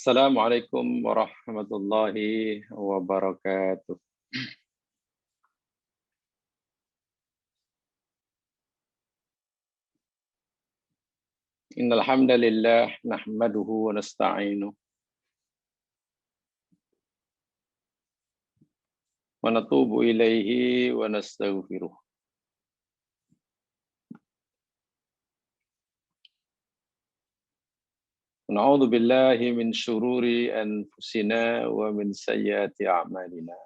Assalamualaikum warahmatullahi wabarakatuh. Innal hamdalillah nahmaduhu wa nasta'inuhu wa natubu ilaihi wa nastaghfiruh. Na'udzu billahi min syururi anfusina wa min sayyiati a'malina.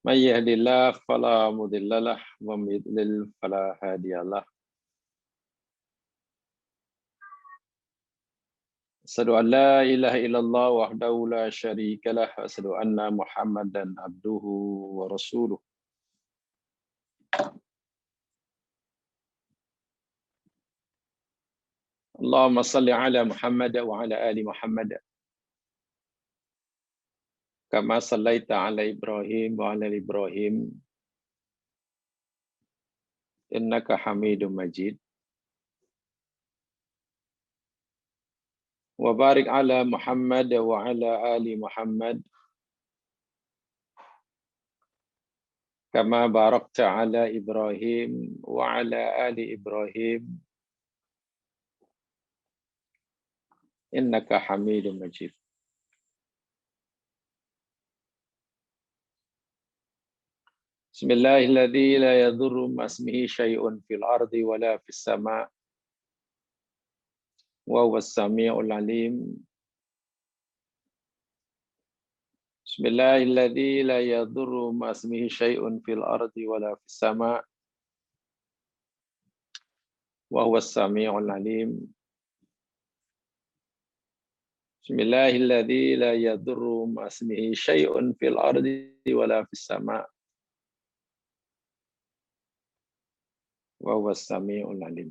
May yahdihillahu fala mudhillalah wa may yudlil fala hadiyalah. Asyhadu an la ilaha illallah wahdahu la syarikalah wa asyhadu anna Muhammadan abduhu wa rasuluh. Allahumma salli ala Muhammad wa ala ali Muhammad kama sallaita ala Ibrahim wa ala ali Ibrahim innaka Hamidum Majid. Wa barik ala Muhammad wa ala ali Muhammad kama barakta ala Ibrahim wa ala ali Ibrahim innaka Hamidum Majid. Bismillahilladzi la yadurru ma'asmihi syai'un fil ardi wa la fis sama' wa huwas sami'ul alim. Bismillahilladzi la yadurru ma'asmihi syai'un fil ardi wa la fis sama' wa huwas sami'ul alim. Bismillahilladzi la yadurru ma'asmihi syai'un fil ardi wa la fis sama' wa huwas sami'ul alim.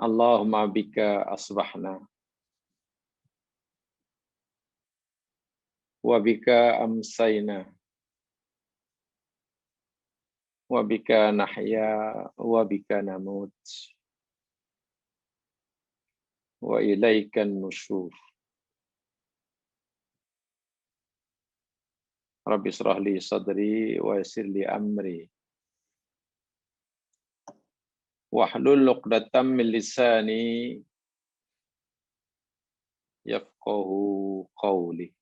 Allahumma bika asbahna wa bika amsayna wa bika nahya wa bika namut wa ilaikan nusyur. Rabbi israh li sadri wa yassir li amri wahlul 'uqdatam min lisani yafqahu qawli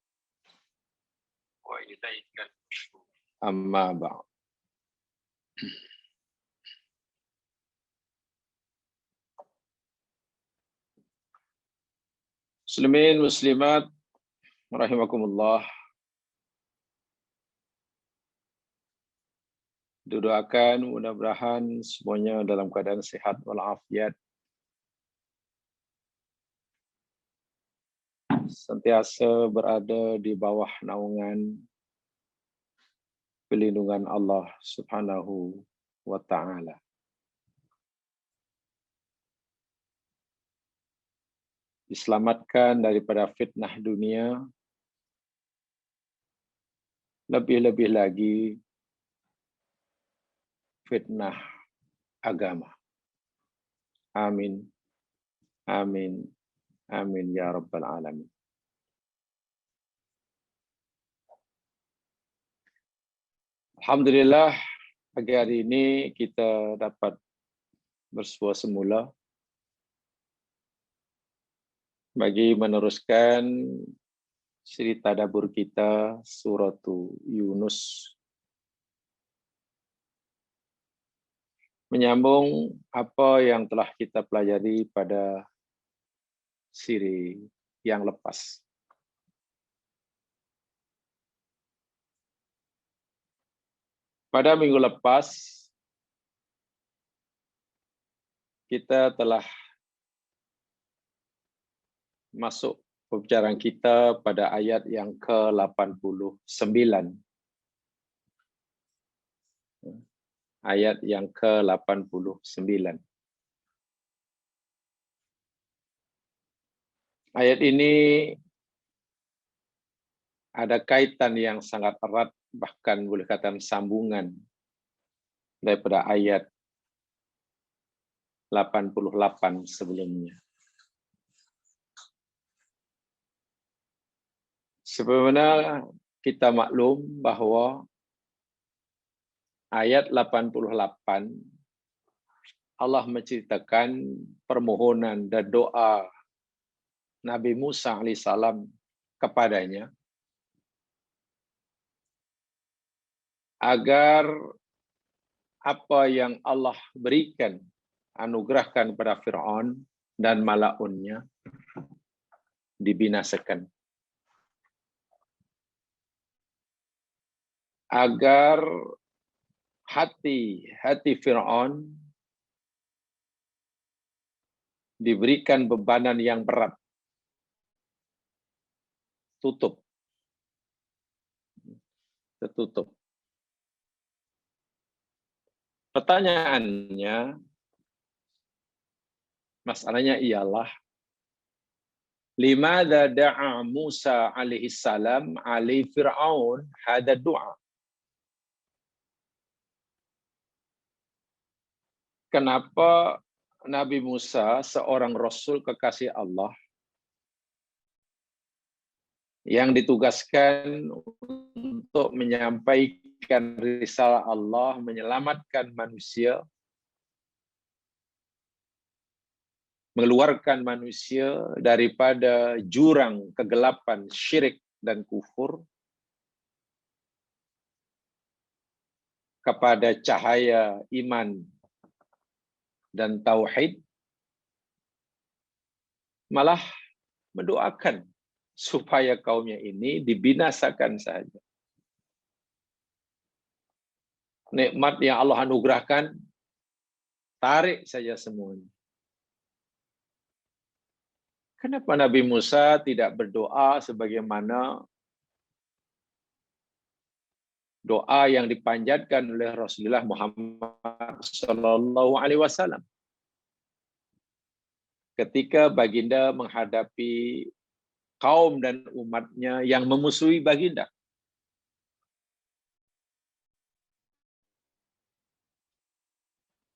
wa ilaikan nusyur. Amma ba'd. Muslimin muslimat rahimakumullah. Doakan mudah-mudahan semuanya dalam keadaan sehat walafiat, sentiasa berada di bawah naungan pelindungan Allah Subhanahu wa taala. Diselamatkan daripada fitnah dunia, lebih-lebih lagi fitnah agama. Amin. Amin. Amin ya rabbal alamin. Alhamdulillah, pagi hari ini kita dapat bersua semula bagi meneruskan siri tadabbur kita surah Yunus. Menyambung apa yang telah kita pelajari pada siri yang lepas. Pada minggu lepas, kita telah masuk pembicaraan kita pada ayat yang ke-89. Ayat yang ke-89. Ayat ini ada kaitan yang sangat erat, bahkan boleh katakan sambungan daripada ayat 88 sebelumnya. Sebenarnya kita maklum bahwa ayat 88 Allah menceritakan permohonan dan doa Nabi Musa alaihissalam kepadanya agar apa yang Allah berikan, anugerahkan kepada Fir'aun dan Mala'unnya dibinasakan. Agar hati Fir'aun diberikan bebanan yang berat. Tertutup. Pertanyaannya, masalahnya ialah, limadha da'a Musa alaihi salam ali Fir'aun hada du'a? Kenapa Nabi Musa, seorang Rasul kekasih Allah, yang ditugaskan untuk menyampaikan risalah Allah, menyelamatkan manusia, mengeluarkan manusia daripada jurang kegelapan syirik dan kufur kepada cahaya iman dan tauhid, malah mendoakan supaya kaumnya ini dibinasakan saja. Nikmat yang Allah anugerahkan, tarik saja semuanya. Kenapa Nabi Musa tidak berdoa sebagaimana doa yang dipanjatkan oleh Rasulullah Muhammad SAW ketika baginda menghadapi kaum dan umatnya yang memusuhi baginda?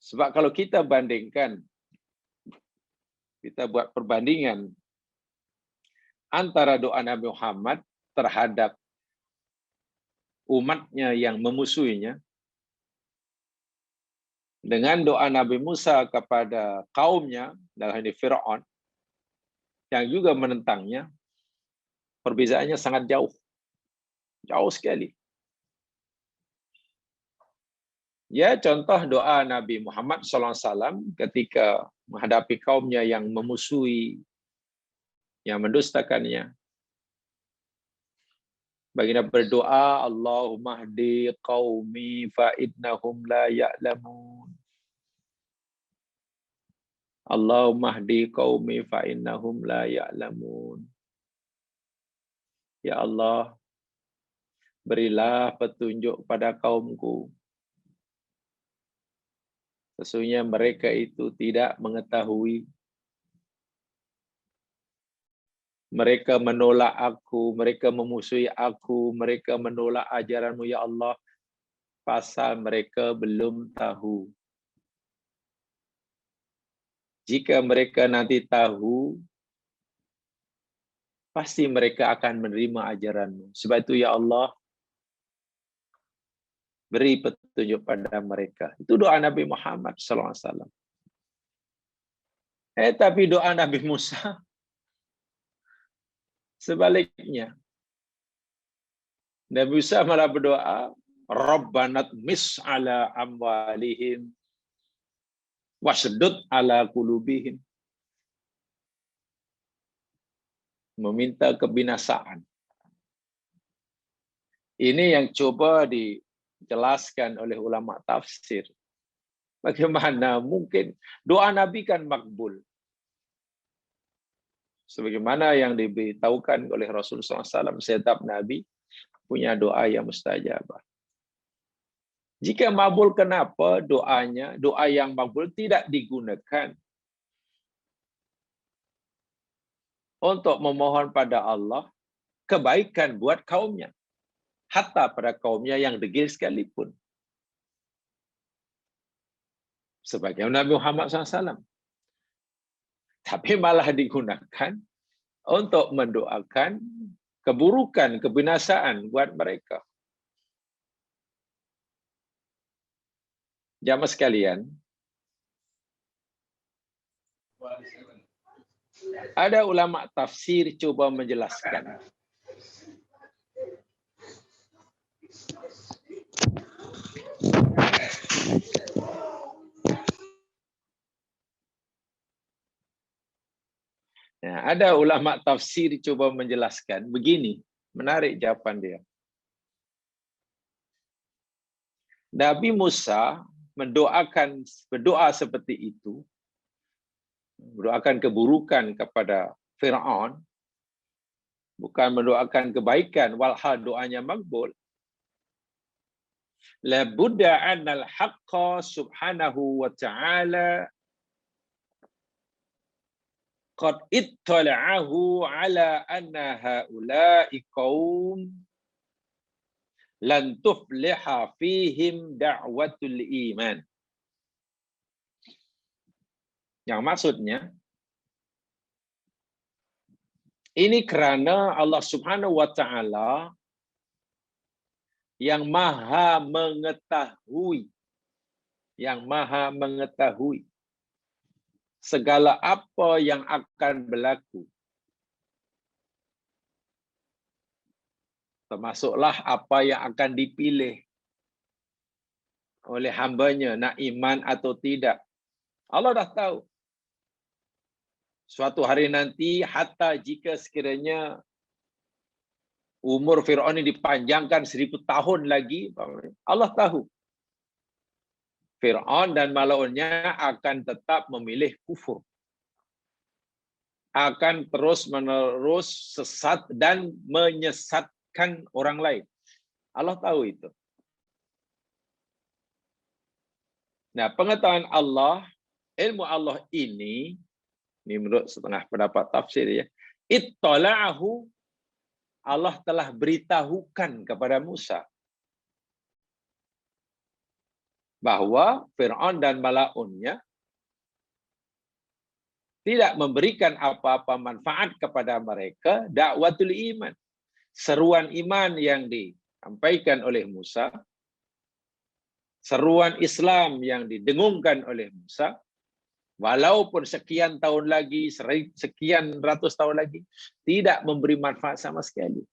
Sebab kalau kita bandingkan, kita buat perbandingan antara doa Nabi Muhammad terhadap umatnya yang memusuhinya dengan doa Nabi Musa kepada kaumnya, dalam ini Fir'aun, yang juga menentangnya, perbezaannya sangat jauh. Jauh sekali. Ya, contoh doa Nabi Muhammad SAW ketika menghadapi kaumnya yang memusuhi, yang mendustakannya. Baginda berdoa, Allahumma hdi qaumi fa'innahum la ya'lamun. Allahumma hdi qaumi fa'innahum la ya'lamun. Ya Allah, berilah petunjuk pada kaumku. Sesungguhnya mereka itu tidak mengetahui. Mereka menolak aku, mereka memusuhi aku, mereka menolak ajaranmu ya Allah, pasal mereka belum tahu. Jika mereka nanti tahu, pasti mereka akan menerima ajaranmu. Sebab itu ya Allah, beri petunjuk pada mereka. Itu doa Nabi Muhammad SAW. Tapi doa Nabi Musa sebaliknya. Nabi Musa malah berdoa, Rabbana tmis ala amwalihim wasdud ala qulubihim. Meminta kebinasaan. Ini yang coba dijelaskan oleh ulama tafsir. Bagaimana mungkin doa Nabi kan makbul. Sebagaimana yang diberitahukan oleh Rasulullah SAW, setiap Nabi punya doa yang mustajabah. Jika makbul, kenapa doanya, doa yang makbul tidak digunakan untuk memohon pada Allah kebaikan buat kaumnya, hatta pada kaumnya yang degil sekalipun? sebagai Nabi Muhammad SAW. Tapi malah digunakan untuk mendoakan keburukan, kebinasaan buat mereka. Jamaah sekalian, ada ulama tafsir coba menjelaskan. Nah, ada ulama tafsir coba menjelaskan begini, menarik jawaban dia. Nabi Musa berdoa seperti itu, mendoakan keburukan kepada Fir'aun, bukan mendoakan kebaikan, walhal doanya makbul. La budda annal haqqa subhanahu wa ta'ala qad ittala'ahu ala anna haula'i qaum lan tufliha fihim da'watul iman. Yang maksudnya, ini kerana Allah Subhanahu wa Ta'ala yang maha mengetahui segala apa yang akan berlaku. Termasuklah apa yang akan dipilih oleh hambanya, nak iman atau tidak. Allah dah tahu. Suatu hari nanti, hatta jika sekiranya umur Fir'aun ini dipanjangkan 1000 tahun lagi, Allah tahu. Fir'aun dan malaunnya akan tetap memilih kufur. Akan terus-menerus sesat dan menyesatkan orang lain. Allah tahu itu. Nah, pengetahuan Allah, ilmu Allah ini menurut setengah pendapat tafsir ya, ittala'ahu, Allah telah beritahukan kepada Musa bahwa Fir'aun dan malaunnya tidak memberikan apa-apa manfaat kepada mereka dakwatul iman. Seruan iman yang disampaikan oleh Musa, seruan Islam yang didengungkan oleh Musa, walaupun sekian tahun lagi, sekian ratus tahun lagi, tidak memberi manfaat sama sekali.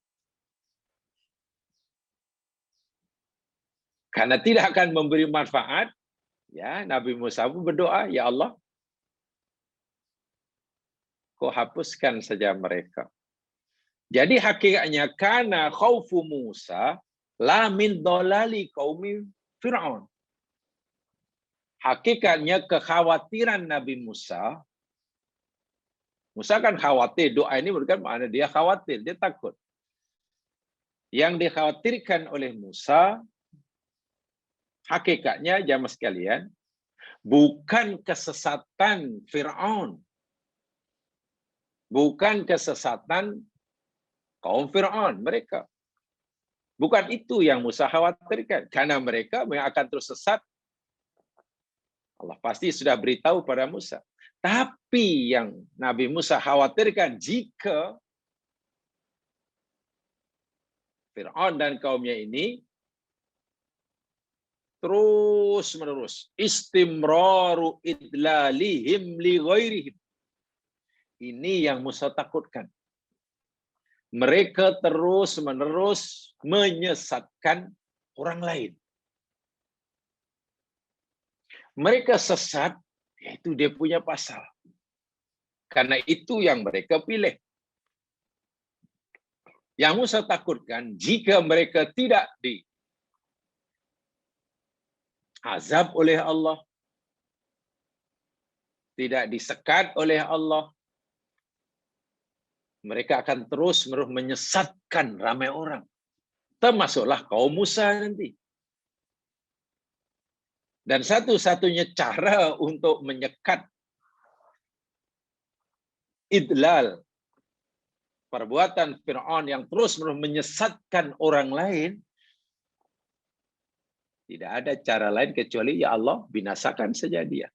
Karena tidak akan memberi manfaat, ya Nabi Musa pun berdoa, ya Allah, kau hapuskan saja mereka. Jadi hakikatnya kana khaufu Musa la min dhalali qaumi Fir'aun. Hakikatnya kekhawatiran Nabi Musa, Musa kan khawatir, doa ini bukan makna dia khawatir, dia takut. Yang dikhawatirkan oleh Musa, hakikatnya jamaah sekalian, bukan kesesatan Fir'aun, bukan kesesatan kaum Fir'aun mereka. Bukan itu yang Musa khawatirkan. Karena mereka akan terus sesat. Allah pasti sudah beritahu pada Musa. Tapi yang Nabi Musa khawatirkan, jika Fir'aun dan kaumnya ini terus-menerus istimraru idlalihim li ghairihim. Ini yang Musa takutkan. Mereka terus-menerus menyesatkan orang lain. Mereka sesat, itu dia punya pasal. Karena itu yang mereka pilih. Yang Musa takutkan, jika mereka tidak diazab oleh Allah, tidak disekat oleh Allah, mereka akan terus-menerus menyesatkan ramai orang. Termasuklah kaum Musa nanti. Dan satu-satunya cara untuk menyekat idlal, perbuatan Fir'aun yang terus-menerus menyesatkan orang lain, Tidak ada cara lain kecuali ya Allah binasakan saja dia.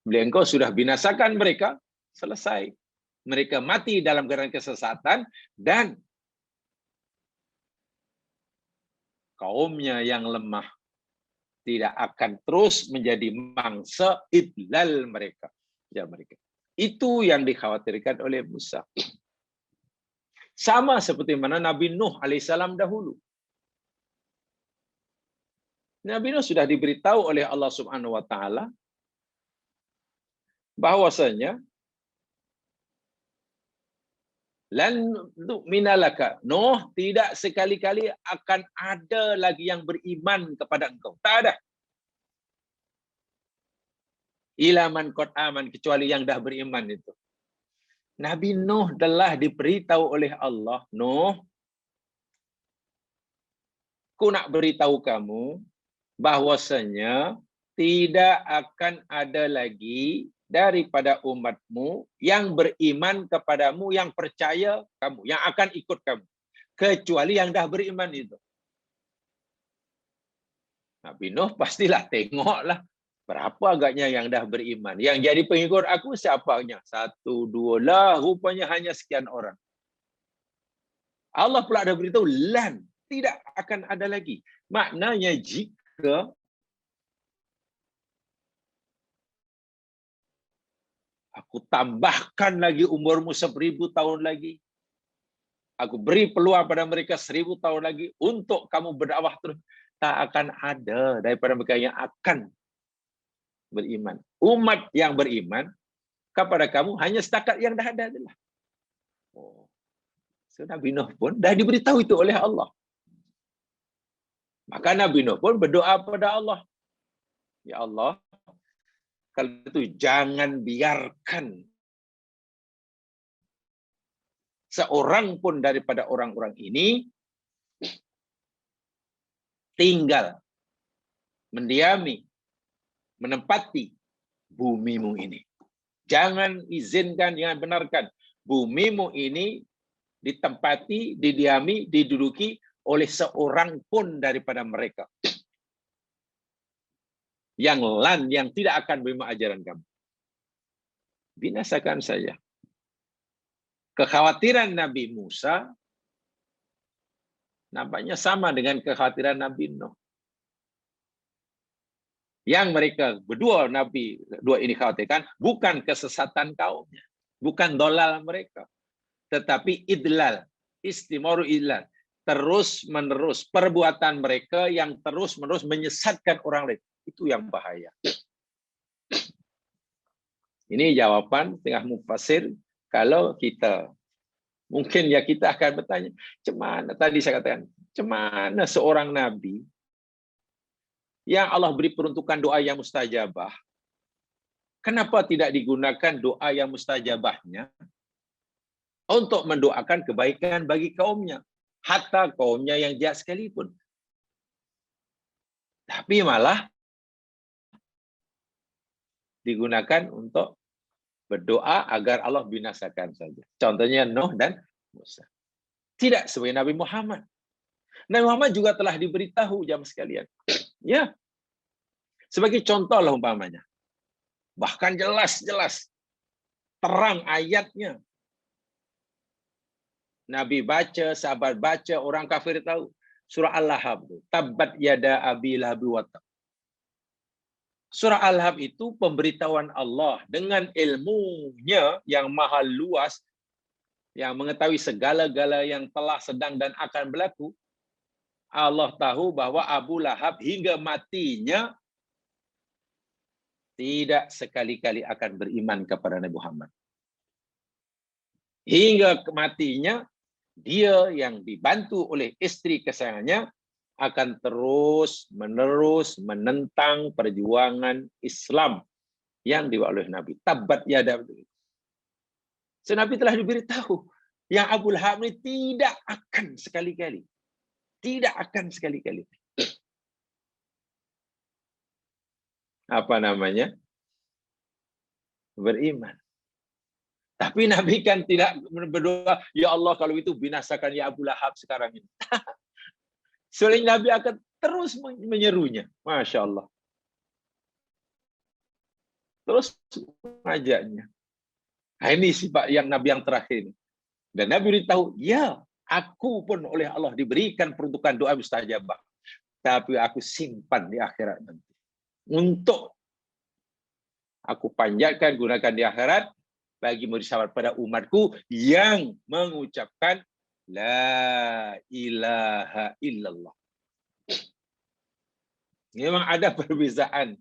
Bila engkau sudah binasakan mereka, selesai. Mereka mati dalam keadaan kesesatan dan kaumnya yang lemah tidak akan terus menjadi mangsa idlal mereka. Ya, mereka. Itu yang dikhawatirkan oleh Musa. Sama seperti mana Nabi Nuh alaihissalam dahulu. Nabi Nuh sudah diberitahu oleh Allah Subhanahu wa taala bahwasanya lan minalaka, Nuh, tidak sekali-kali akan ada lagi yang beriman kepada engkau. Tak ada. Ilaman qad aman, kecuali yang dah beriman itu. Nabi Nuh telah diberitahu oleh Allah, Nuh, ku nak beritahu kamu bahwasanya tidak akan ada lagi daripada umatmu yang beriman kepadamu, yang percaya kamu, yang akan ikut kamu, kecuali yang dah beriman itu. Nabi Nuh pastilah tengoklah berapa agaknya yang dah beriman. Yang jadi pengikut aku siapanya? 1, 2 lah, rupanya hanya sekian orang. Allah pula ada beritahu, lan, tidak akan ada lagi. Maknanya jika aku tambahkan lagi umurmu 1000 tahun lagi, aku beri peluang pada mereka 1000 tahun lagi untuk kamu berdakwah terus, tak akan ada daripada mereka yang akan beriman. Umat yang beriman kepada kamu hanya setakat yang dah ada adalah. Oh. So Nabi Nuh pun dah diberitahu itu oleh Allah. Maka Nabi Nuh pun berdoa kepada Allah. Ya Allah, kalau itu jangan biarkan seorang pun daripada orang-orang ini tinggal, mendiami, menempati bumimu ini. Jangan izinkan, jangan benarkan bumimu ini ditempati, didiami, diduduki oleh seorang pun daripada mereka. Yang tidak akan menerima ajaran kamu. Binasakan saja. Kekhawatiran Nabi Musa nampaknya sama dengan kekhawatiran Nabi Nuh. Yang mereka berdua Nabi dua ini khawatirkan bukan kesesatan kaumnya, bukan dolal mereka, tetapi idlal, istimaru idlal, terus-menerus perbuatan mereka yang terus-menerus menyesatkan orang lain. Itu yang bahaya. Ini jawapan tengah mufasir. Kalau kita, mungkin ya kita akan bertanya, macam mana tadi saya katakan, macam mana seorang Nabi yang Allah beri peruntukan doa yang mustajabah, kenapa tidak digunakan doa yang mustajabahnya untuk mendoakan kebaikan bagi kaumnya, hatta kaumnya yang jahat sekalipun. Tapi malah digunakan untuk berdoa agar Allah binasakan saja. Contohnya Nuh dan Musa. Tidak sebagai Nabi Muhammad. Nabi Muhammad juga telah diberitahu jamaah sekalian. Ya. Sebagai contoh lah umpamanya. Bahkan jelas-jelas terang ayatnya. Nabi baca, sahabat baca, orang kafir tahu. Surah Al-Lahab. Tabbat yada abi lahabi wa tab. Surah Al-Lahab itu pemberitahuan Allah dengan ilmunya yang maha luas, yang mengetahui segala-gala yang telah, sedang, dan akan berlaku. Allah tahu bahwa Abu Lahab hingga matinya tidak sekali-kali akan beriman kepada Nabi Muhammad. Hingga matinya, dia yang dibantu oleh istri kesayangannya akan terus-menerus menentang perjuangan Islam yang dibawa oleh Nabi. Tabat yada. So, Nabi telah diberitahu yang Abu Lahab ini tidak akan sekali-kali. Tidak akan sekali-kali. Apa namanya? Beriman. Tapi Nabi kan tidak berdoa, ya Allah kalau itu binasakan ya Abu Lahab sekarang ini. Selain Nabi akan terus menyerunya. Masya Allah. Terus mengajaknya. Nah, ini sifat yang Nabi yang terakhir. Dan Nabi beritahu, ya, aku pun oleh Allah diberikan peruntukan doa mustajabah. Tapi aku simpan di akhirat nanti. Untuk aku panjatkan, gunakan di akhirat, bagi memberi syafaat pada umatku yang mengucapkan La ilaha illallah. Memang ada perbezaan.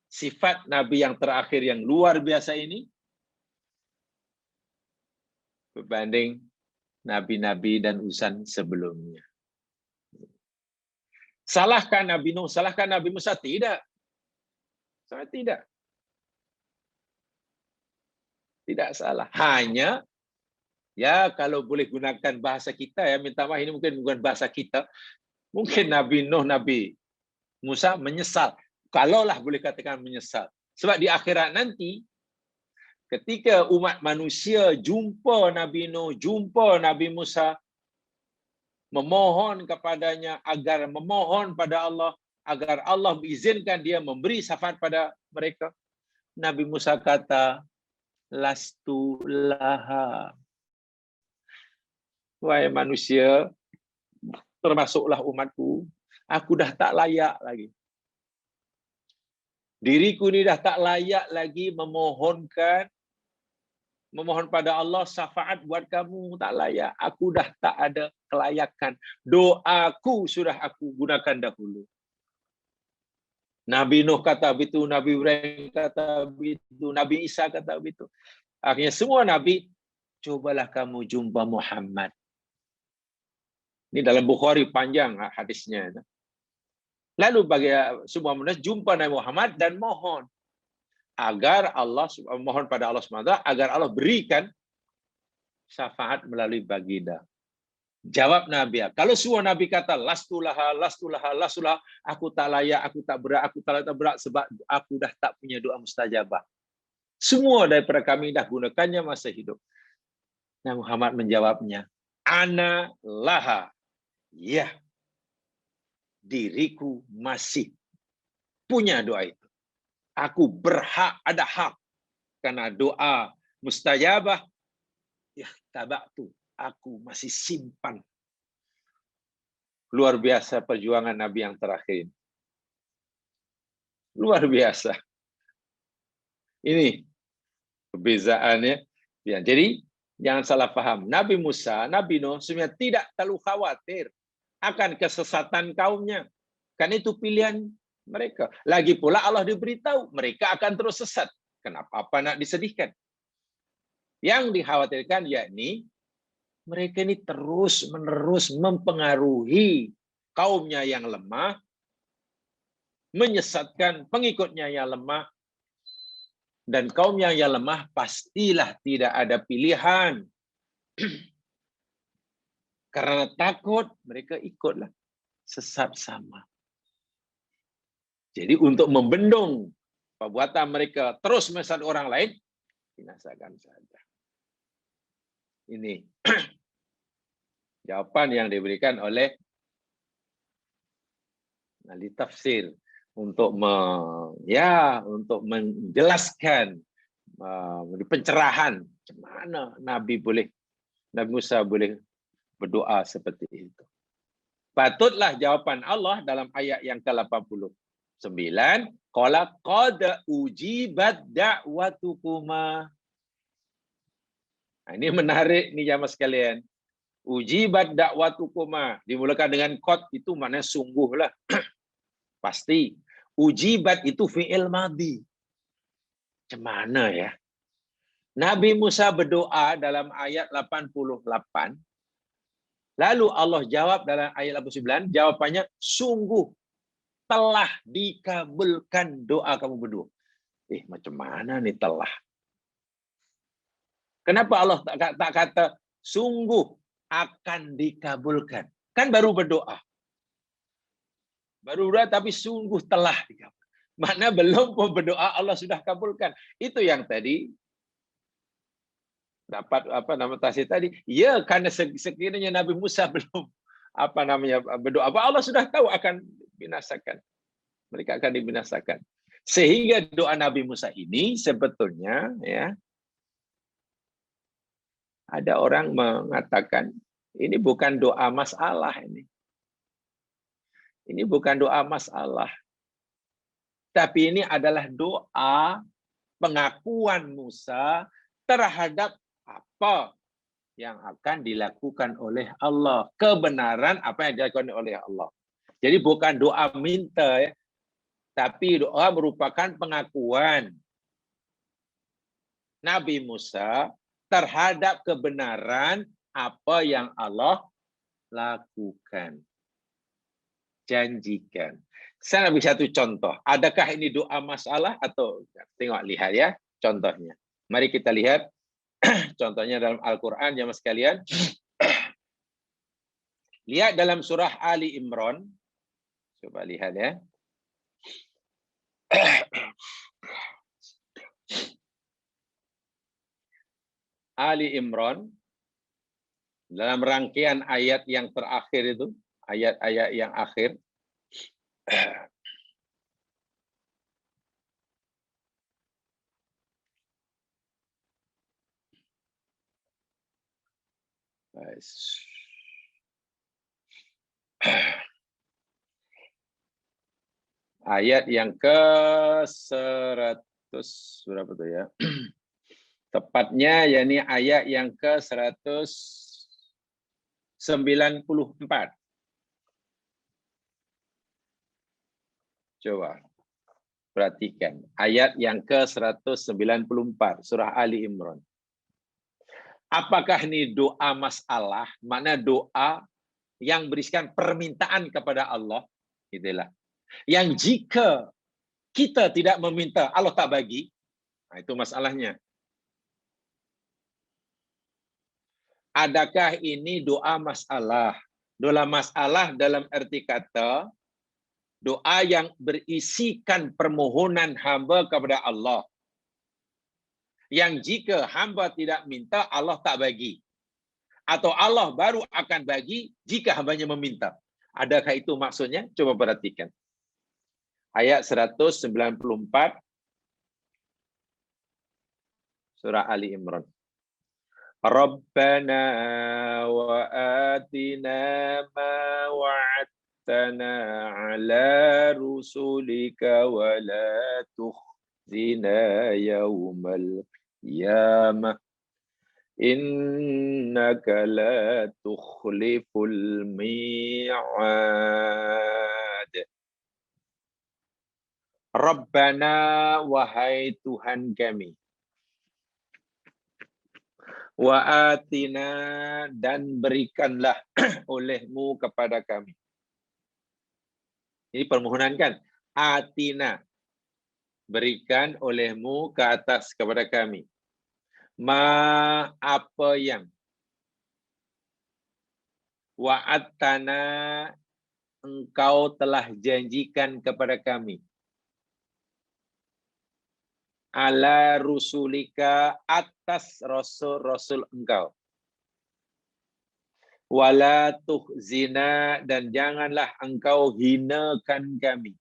Sifat Nabi yang terakhir yang luar biasa ini berbanding Nabi-Nabi dan utusan sebelumnya. Salahkah Nabi Nuh? Salahkah Nabi Musa? Tidak. Sangat tidak. Tidak salah. Hanya, ya kalau boleh gunakan bahasa kita, ya minta maaf ini mungkin bukan bahasa kita. Mungkin Nabi Nuh, Nabi Musa menyesal. Kalaulah boleh katakan menyesal. Sebab di akhirat nanti, ketika umat manusia jumpa Nabi Nuh, jumpa Nabi Musa, memohon kepadanya agar memohon pada Allah, agar Allah mengizinkan dia memberi syafaat pada mereka. Nabi Musa kata, lastu laha. Wahai manusia, termasuklah umatku, aku dah tak layak lagi. Diriku ni dah tak layak lagi memohon pada Allah syafaat buat kamu, tak layak. Aku dah tak ada kelayakan. Doaku sudah aku gunakan dahulu. Nabi Nuh kata begitu, Nabi Ibrahim kata begitu, Nabi Isa kata begitu. Akhirnya semua Nabi, cobalah kamu jumpa Muhammad. Ini dalam Bukhari panjang hadisnya. Lalu bagi semua manusia jumpa Nabi Muhammad dan mohon agar Allah mohon pada Allah SWT agar Allah berikan syafaat melalui baginda. Jawab Nabi, kalau semua Nabi kata lastulaha, aku tak layak, aku tak berat sebab aku dah tak punya doa mustajabah. Semua daripada kami dah gunakannya masa hidup. Nabi Muhammad menjawabnya, ana laha. Ya, diriku masih punya doa itu. Aku berhak, ada hak. Karena doa mustajabah, ya tabaktu, aku masih simpan. Luar biasa perjuangan Nabi yang terakhir. Luar biasa. Ini perbezaannya. Ya, jadi jangan salah paham. Nabi Musa, Nabi Nuh sebenarnya tidak terlalu khawatir akan kesesatan kaumnya. Kan itu pilihan mereka. Lagi pula Allah diberitahu mereka akan terus sesat. Kenapa nak disedihkan? Yang dikhawatirkan yakni mereka ini terus-menerus mempengaruhi kaumnya yang lemah, menyesatkan pengikutnya yang lemah, dan kaumnya yang lemah pastilah tidak ada pilihan. Karena takut, mereka ikutlah sesat sama. Jadi untuk membendung perbuatan mereka terus menyesat orang lain, binasakan saja. Ini jawapan yang diberikan oleh ahli tafsir untuk untuk menjelaskan pencerahan mana Nabi Musa boleh berdoa seperti itu. Patutlah jawapan Allah dalam ayat yang ke-89, qala qad ujibat da'watukuma. Nah, ini menarik nih jamaah sekalian. Ujibat da'watukuma dimulakan dengan qad, itu maknanya sungguhlah. Pasti. Ujibat itu fi'il madhi. Macam mana ya? Nabi Musa berdoa dalam ayat 88. Lalu Allah jawab dalam ayat 89, jawapannya sungguh telah dikabulkan doa kamu berdua. Macam mana nih telah? Kenapa Allah tak kata sungguh akan dikabulkan? Kan baru berdoa. Baru berdoa tapi sungguh telah dikabulkan. Makna belum pun berdoa Allah sudah kabulkan. Itu yang tadi dapat tafsir tadi. Ya, karena sekiranya Nabi Musa belum berdoa. Allah sudah tahu akan binasakan. Mereka akan dibinasakan. Sehingga doa Nabi Musa ini sebetulnya ya, ada orang mengatakan ini bukan doa masalah ini. Ini bukan doa masalah. Tapi ini adalah doa pengakuan Musa terhadap apa yang akan dilakukan oleh Allah. Kebenaran apa yang dilakukan oleh Allah. Jadi bukan doa minta ya, tapi doa merupakan pengakuan Nabi Musa terhadap kebenaran apa yang Allah lakukan. Janjikan. Saya beri satu contoh. Adakah ini doa masalah atau tengok lihat ya contohnya. Mari kita lihat contohnya dalam Al-Quran jemaah sekalian. Lihat dalam surah Ali Imran. Coba lihat ya. Ali Imran dalam rangkaian ayat yang terakhir itu, ayat-ayat yang akhir. Ayat yang ke-100 berapa tuh ya? Tepatnya yakni ayat yang ke-194. Coba perhatikan ayat yang ke-194 surah Ali Imran. Apakah ini doa masalah? Makna doa yang berisikan permintaan kepada Allah, itulah. Yang jika kita tidak meminta, Allah tak bagi. Nah, itu masalahnya. Adakah ini doa masalah? Doa masalah dalam arti kata doa yang berisikan permohonan hamba kepada Allah. Yang jika hamba tidak minta, Allah tak bagi. Atau Allah baru akan bagi jika hambanya meminta. Adakah itu maksudnya? Coba perhatikan. Ayat 194 surah Ali Imran. Rabbana wa atina ma wa'adtana ala rusulika wa la tukhzina yawmal qiyamah innaka la tukhliful mi'ad. Rabbana, wahai Tuhan kami. Wa atina, dan berikanlah olehmu kepada kami. Ini permohonan kan? Atina, berikan olehmu ke atas kepada kami. Ma, apa yang. Wa'adtana, engkau telah janjikan kepada kami. Ala rusulika, atas rasul-rasul engkau. Wala tuhzina, dan janganlah engkau hinakan kami.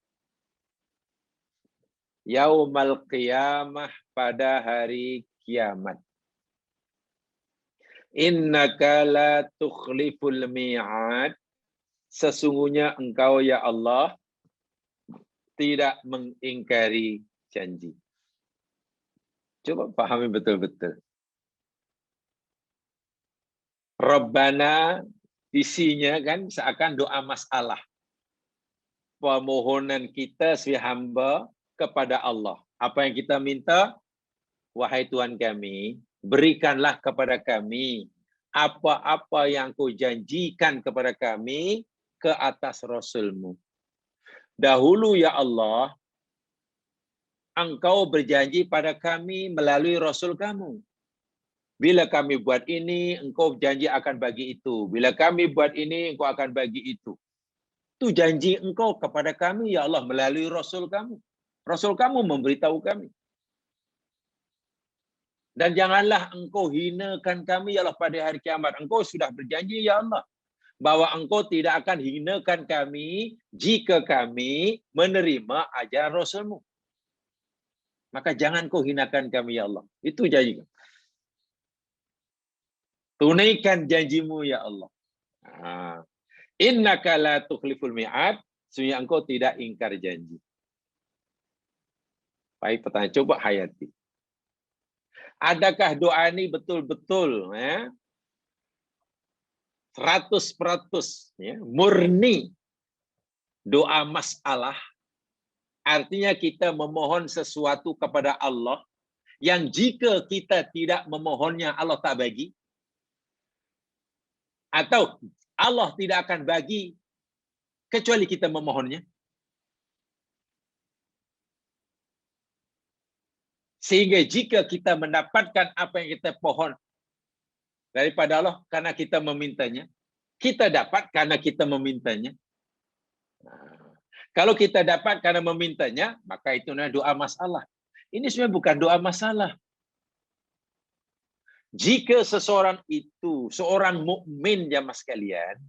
Yaumal qiyamah, pada hari kiamat. Innaka la tukhliful mi'ad, sesungguhnya engkau ya Allah tidak mengingkari janji. Coba pahami betul-betul. Rabbana, isinya kan seakan doa masalah. Permohonan kita sebagai hamba kepada Allah. Apa yang kita minta? Wahai Tuhan kami, berikanlah kepada kami apa-apa yang kau janjikan kepada kami ke atas Rasul-Mu. Dahulu ya Allah, Engkau berjanji pada kami melalui Rasul kamu. Bila kami buat ini, engkau janji akan bagi itu. Bila kami buat ini, engkau akan bagi itu. Itu janji engkau kepada kami, ya Allah, melalui Rasul kamu. Rasul kamu memberitahu kami. Dan janganlah engkau hinakan kami, ya Allah, pada hari kiamat. Engkau sudah berjanji, ya Allah, bahwa engkau tidak akan hinakan kami jika kami menerima ajaran Rasulmu. Maka jangan kau hinakan kami, ya Allah. Itu janji. Tunaikan janjimu, ya Allah. Innaka la tukhliful mi'ad. Sesungguhnya engkau tidak ingkar janji. Baik, pertanyaan. Coba hayati. Adakah doa ini betul-betul 100% murni doa masalah? Artinya kita memohon sesuatu kepada Allah yang jika kita tidak memohonnya Allah tak bagi? Atau Allah tidak akan bagi kecuali kita memohonnya? Sehingga jika kita mendapatkan apa yang kita pohon daripada Allah karena kita memintanya, kita dapat karena kita memintanya. Kalau kita dapat karena memintanya, maka itu namanya doa masalah. Ini sebenarnya bukan doa masalah. Jika seseorang itu, seorang mukmin jamaah sekalian,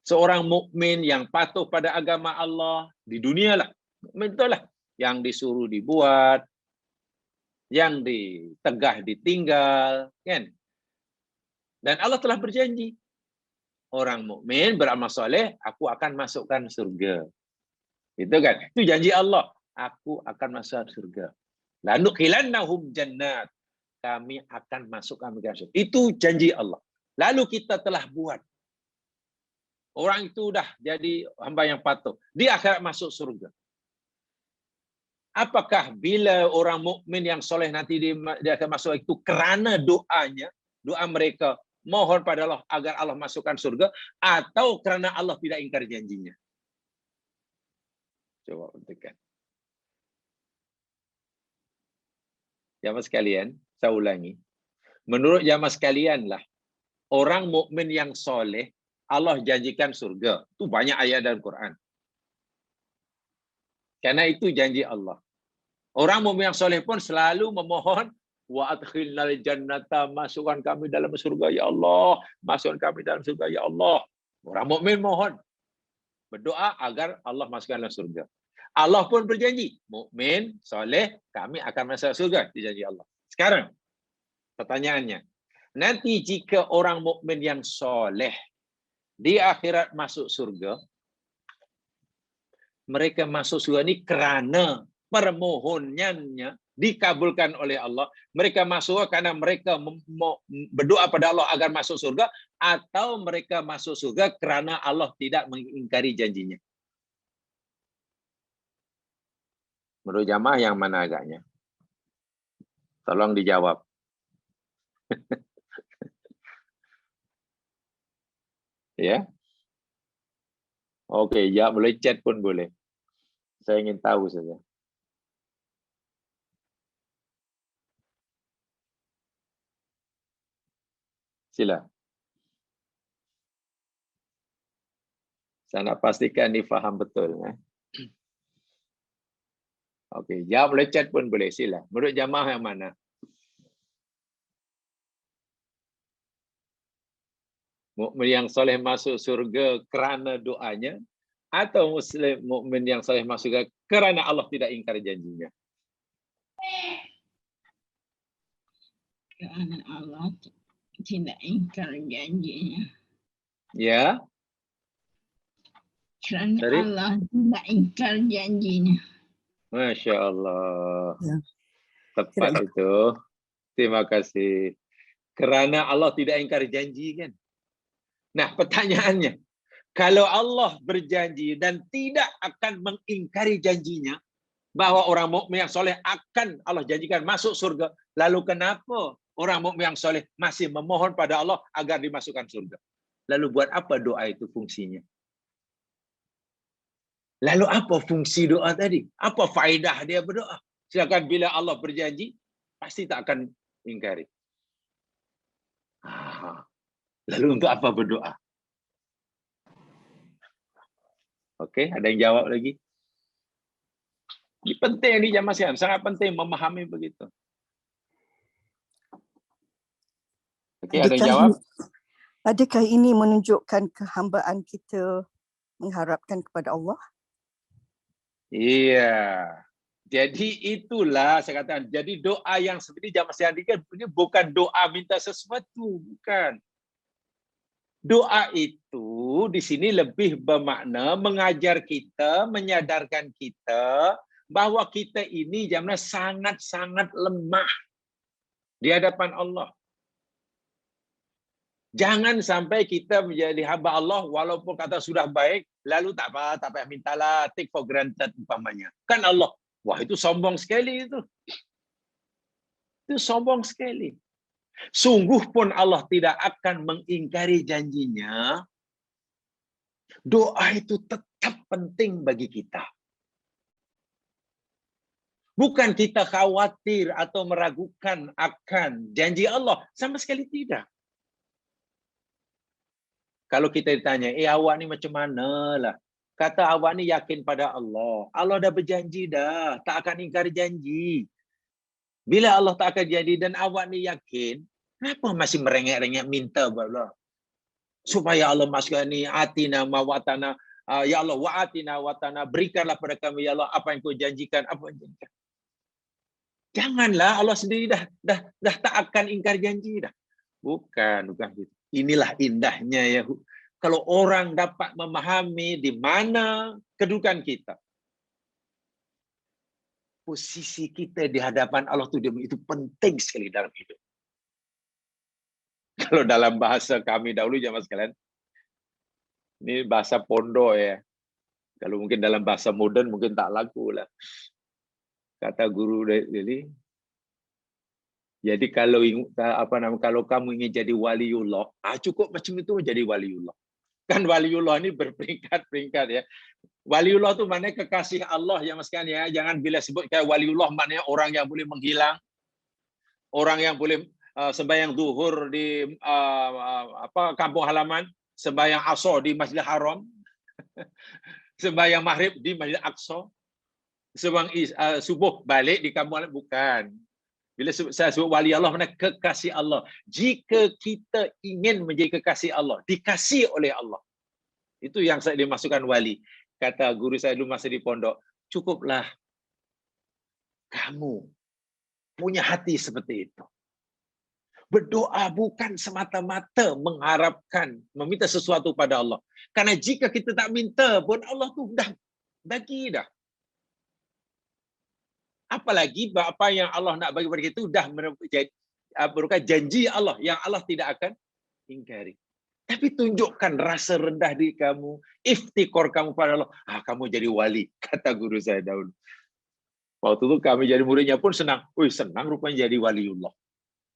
seorang mukmin yang patuh pada agama Allah di dunia lah, mukmin itulah yang disuruh dibuat, yang ditegah ditinggal, kan? Dan Allah telah berjanji, orang mukmin beramal soleh, aku akan masukkan surga. Itu kan? Itu janji Allah. Aku akan masuk surga. La nuqilannahum jannat. Kami akan masukkan surga. Itu janji Allah. Lalu kita telah buat. Orang itu udah jadi hamba yang patuh. Di akhirat masuk surga. Apakah bila orang mukmin yang soleh nanti dia akan masuk itu kerana doanya, doa mereka mohon pada Allah agar Allah masukkan surga, atau kerana Allah tidak ingkar janjinya? Coba buktikan. Jamaah sekalian, saya ulangi. Menurut jamaah sekalian lah, orang mukmin yang soleh Allah janjikan surga. Itu banyak ayat dalam Quran. Karena itu janji Allah. Orang mukmin yang soleh pun selalu memohon, wa adkhilnal jannata, masukkan kami dalam surga ya Allah, masukkan kami dalam surga ya Allah. Orang mukmin mohon, berdoa agar Allah masukkan dalam surga. Allah pun berjanji, mukmin soleh kami akan masuk surga, dijanji Allah. Sekarang pertanyaannya, nanti jika orang mukmin yang soleh di akhirat masuk surga, mereka masuk surga ini kerana permohonannya dikabulkan oleh Allah. Mereka masuk karena mereka berdoa pada Allah agar masuk surga, atau mereka masuk surga kerana Allah tidak mengingkari janjinya? Menurut jamaah yang mana agaknya? Tolong dijawab. Ya. Oke, ya boleh chat pun boleh. Saya ingin tahu saja. Sila. Saya nak pastikan difaham betul. Okey, jawab boleh chat pun boleh. Sila. Menurut jamaah yang mana? Mukmin yang soleh masuk surga kerana doanya, atau muslim mukmin yang soleh masuk surga kerana Allah tidak ingkar janjinya? Kerana Allah tidak ingkar janjinya. Ya. Kerana Allah tidak ingkar janjinya. Masya Allah. Ya. Tepat itu. Terima kasih. Kerana Allah tidak ingkar janji, kan? Nah, pertanyaannya, kalau Allah berjanji dan tidak akan mengingkari janjinya, bahwa orang mukmin yang soleh akan Allah janjikan masuk surga, lalu kenapa orang mukmin yang soleh masih memohon pada Allah agar dimasukkan surga? Lalu buat apa doa itu fungsinya? Lalu apa fungsi doa tadi? Apa faedah dia berdoa? Sedangkan bila Allah berjanji, pasti tak akan ingkari. Lalu untuk apa berdoa? Okey, ada yang jawab lagi? Ini penting ni jamaah sekalian, sangat penting memahami begitu. Okey, ada yang jawab? Adakah ini menunjukkan kehambaan kita mengharapkan kepada Allah? Iya. Jadi itulah saya katakan. Jadi doa yang seperti jamaah sekalian ini bukan doa minta sesuatu, bukan. Doa itu di sini lebih bermakna mengajar kita, menyadarkan kita bahwa kita ini jamaah sangat-sangat lemah di hadapan Allah. Jangan sampai kita menjadi hamba Allah walaupun kata sudah baik, lalu tak payah mintalah, take for granted umpamanya. Kan Allah. Wah, itu sombong sekali itu. Itu sombong sekali. Sungguh pun Allah tidak akan mengingkari janjinya. Doa itu tetap penting bagi kita. Bukan kita khawatir atau meragukan akan janji Allah. Sama sekali tidak. Kalau kita ditanya, awak ni macam mana lah? Kata awak ni yakin pada Allah. Allah dah berjanji dah. Tak akan ingkari janji. Bila Allah tak akan janji dan awak ni yakin, kenapa masih merengek-rengek minta buat Allah? Supaya Allah masukkan ni, atina mawatana. Ya Allah, wa'atina watana. Berikanlah pada kami, ya Allah, apa yang kau janjikan. Apa yang janjikan. Janganlah Allah sendiri dah tak akan ingkar janji dah. Bukan gitu. Inilah indahnya ya. Kalau orang dapat memahami di mana kedudukan kita. Posisi kita di hadapan Allah itu penting sekali dalam hidup. Kalau dalam bahasa kami dahulu jamaah sekalian, ini bahasa pondok ya. Kalau mungkin dalam bahasa modern mungkin tak laku lah. Kata guru dari, jadi kalau kamu ingin jadi waliullah, cukup macam itu menjadi waliullah. Kan waliullah ini berperingkat-peringkat ya. Waliullah itu maknanya kekasih Allah ya mas kan ya. Jangan bila sebut kayak waliullah maknanya orang yang boleh menghilang, orang yang boleh sembahyang zuhur di kampung halaman, sembahyang asar di Masjidil Haram, sembahyang maghrib di Masjid Aqsa, sembahyang subuh balik di kampung halaman. Bukan. Bila saya sebut wali Allah, mana kekasih Allah. Jika kita ingin menjadi kekasih Allah, dikasih oleh Allah. Itu yang saya dimasukkan wali. Kata guru saya dulu masa di pondok, cukuplah kamu punya hati seperti itu. Berdoa bukan semata-mata mengharapkan, meminta sesuatu pada Allah. Karena jika kita tak minta pun, Allah tu dah bagi dah. Apalagi apa yang Allah nak bagi kepada kita itu dah merupakan janji Allah yang Allah tidak akan ingkari. Tapi tunjukkan rasa rendah diri kamu, iftikor kamu pada Allah. Kamu jadi wali, kata guru saya dahulu. Waktu itu kami jadi muridnya pun senang. Senang rupanya jadi waliullah.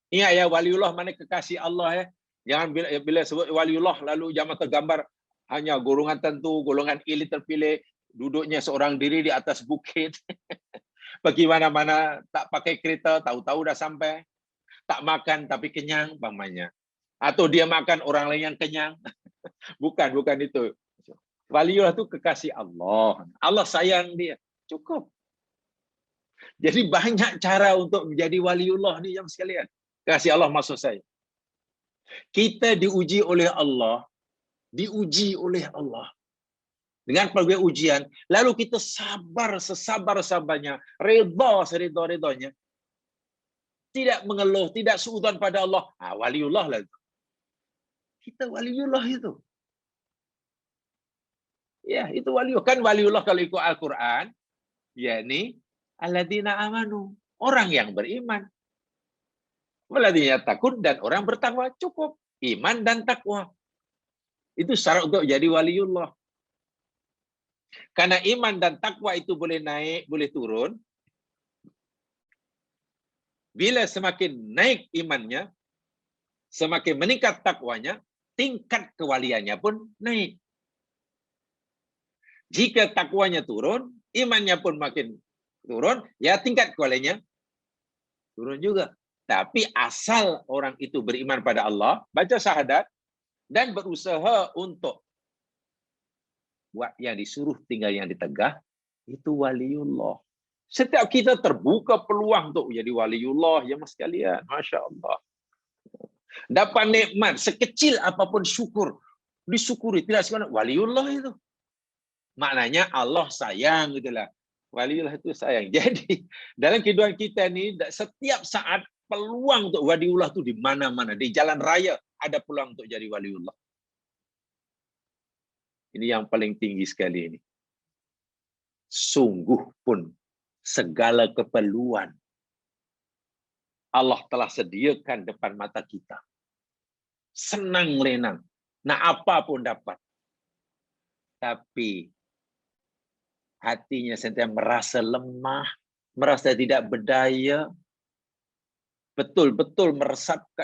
Ingat ya, waliullah mana kekasih Allah ya. Jangan bila sebut waliullah lalu jangan tergambar hanya golongan tentu, golongan elit terpilih, duduknya seorang diri di atas bukit. Pergi mana-mana tak pakai kereta, tahu-tahu dah sampai. Tak makan tapi kenyang, umpamanya. Atau dia makan orang lain yang kenyang. Bukan itu. Waliullah itu kekasih Allah. Allah sayang dia. Cukup. Jadi banyak cara untuk menjadi waliullah ni jemaah sekalian. Kasih Allah maksud saya. Kita diuji oleh Allah. Diuji oleh Allah. Dengan pelbagai ujian, lalu kita sabar sesabar-sabarnya, redha seredha-redhanya. Tidak mengeluh, tidak suudzon pada Allah. Waliullah lah itu. Kita waliullah itu. Ya, itu waliullah. Kan waliullah kalau ikut Al-Quran, yakni alladzina amanu, orang yang beriman. Walladzina takun, dan orang bertakwa. Cukup. Iman dan takwa. Itu syarat untuk jadi waliullah. Karena iman dan takwa itu boleh naik, boleh turun. Bila semakin naik imannya, semakin meningkat takwanya, tingkat kewaliannya pun naik. Jika takwanya turun, imannya pun makin turun, ya tingkat kewaliannya turun juga. Tapi asal orang itu beriman pada Allah, baca syahadat, dan berusaha untuk buat yang disuruh, tinggal yang ditegah, itu waliullah. Setiap kita terbuka peluang untuk jadi waliullah, ya mas sekalian. Masya Allah. Dapat nikmat sekecil apapun syukur. Disyukuri. Tidak sebenarnya waliullah itu. Maknanya Allah sayang gitulah. Waliullah itu sayang. Jadi dalam kehidupan kita ni setiap saat peluang untuk waliullah itu di mana-mana. Di jalan raya ada peluang untuk jadi waliullah. Ini yang paling tinggi sekali ini. Sungguh pun segala keperluan Allah telah sediakan depan mata kita. Senang lenang. Nah, apapun dapat. Tapi hatinya sentiasa merasa lemah, merasa tidak berdaya, betul-betul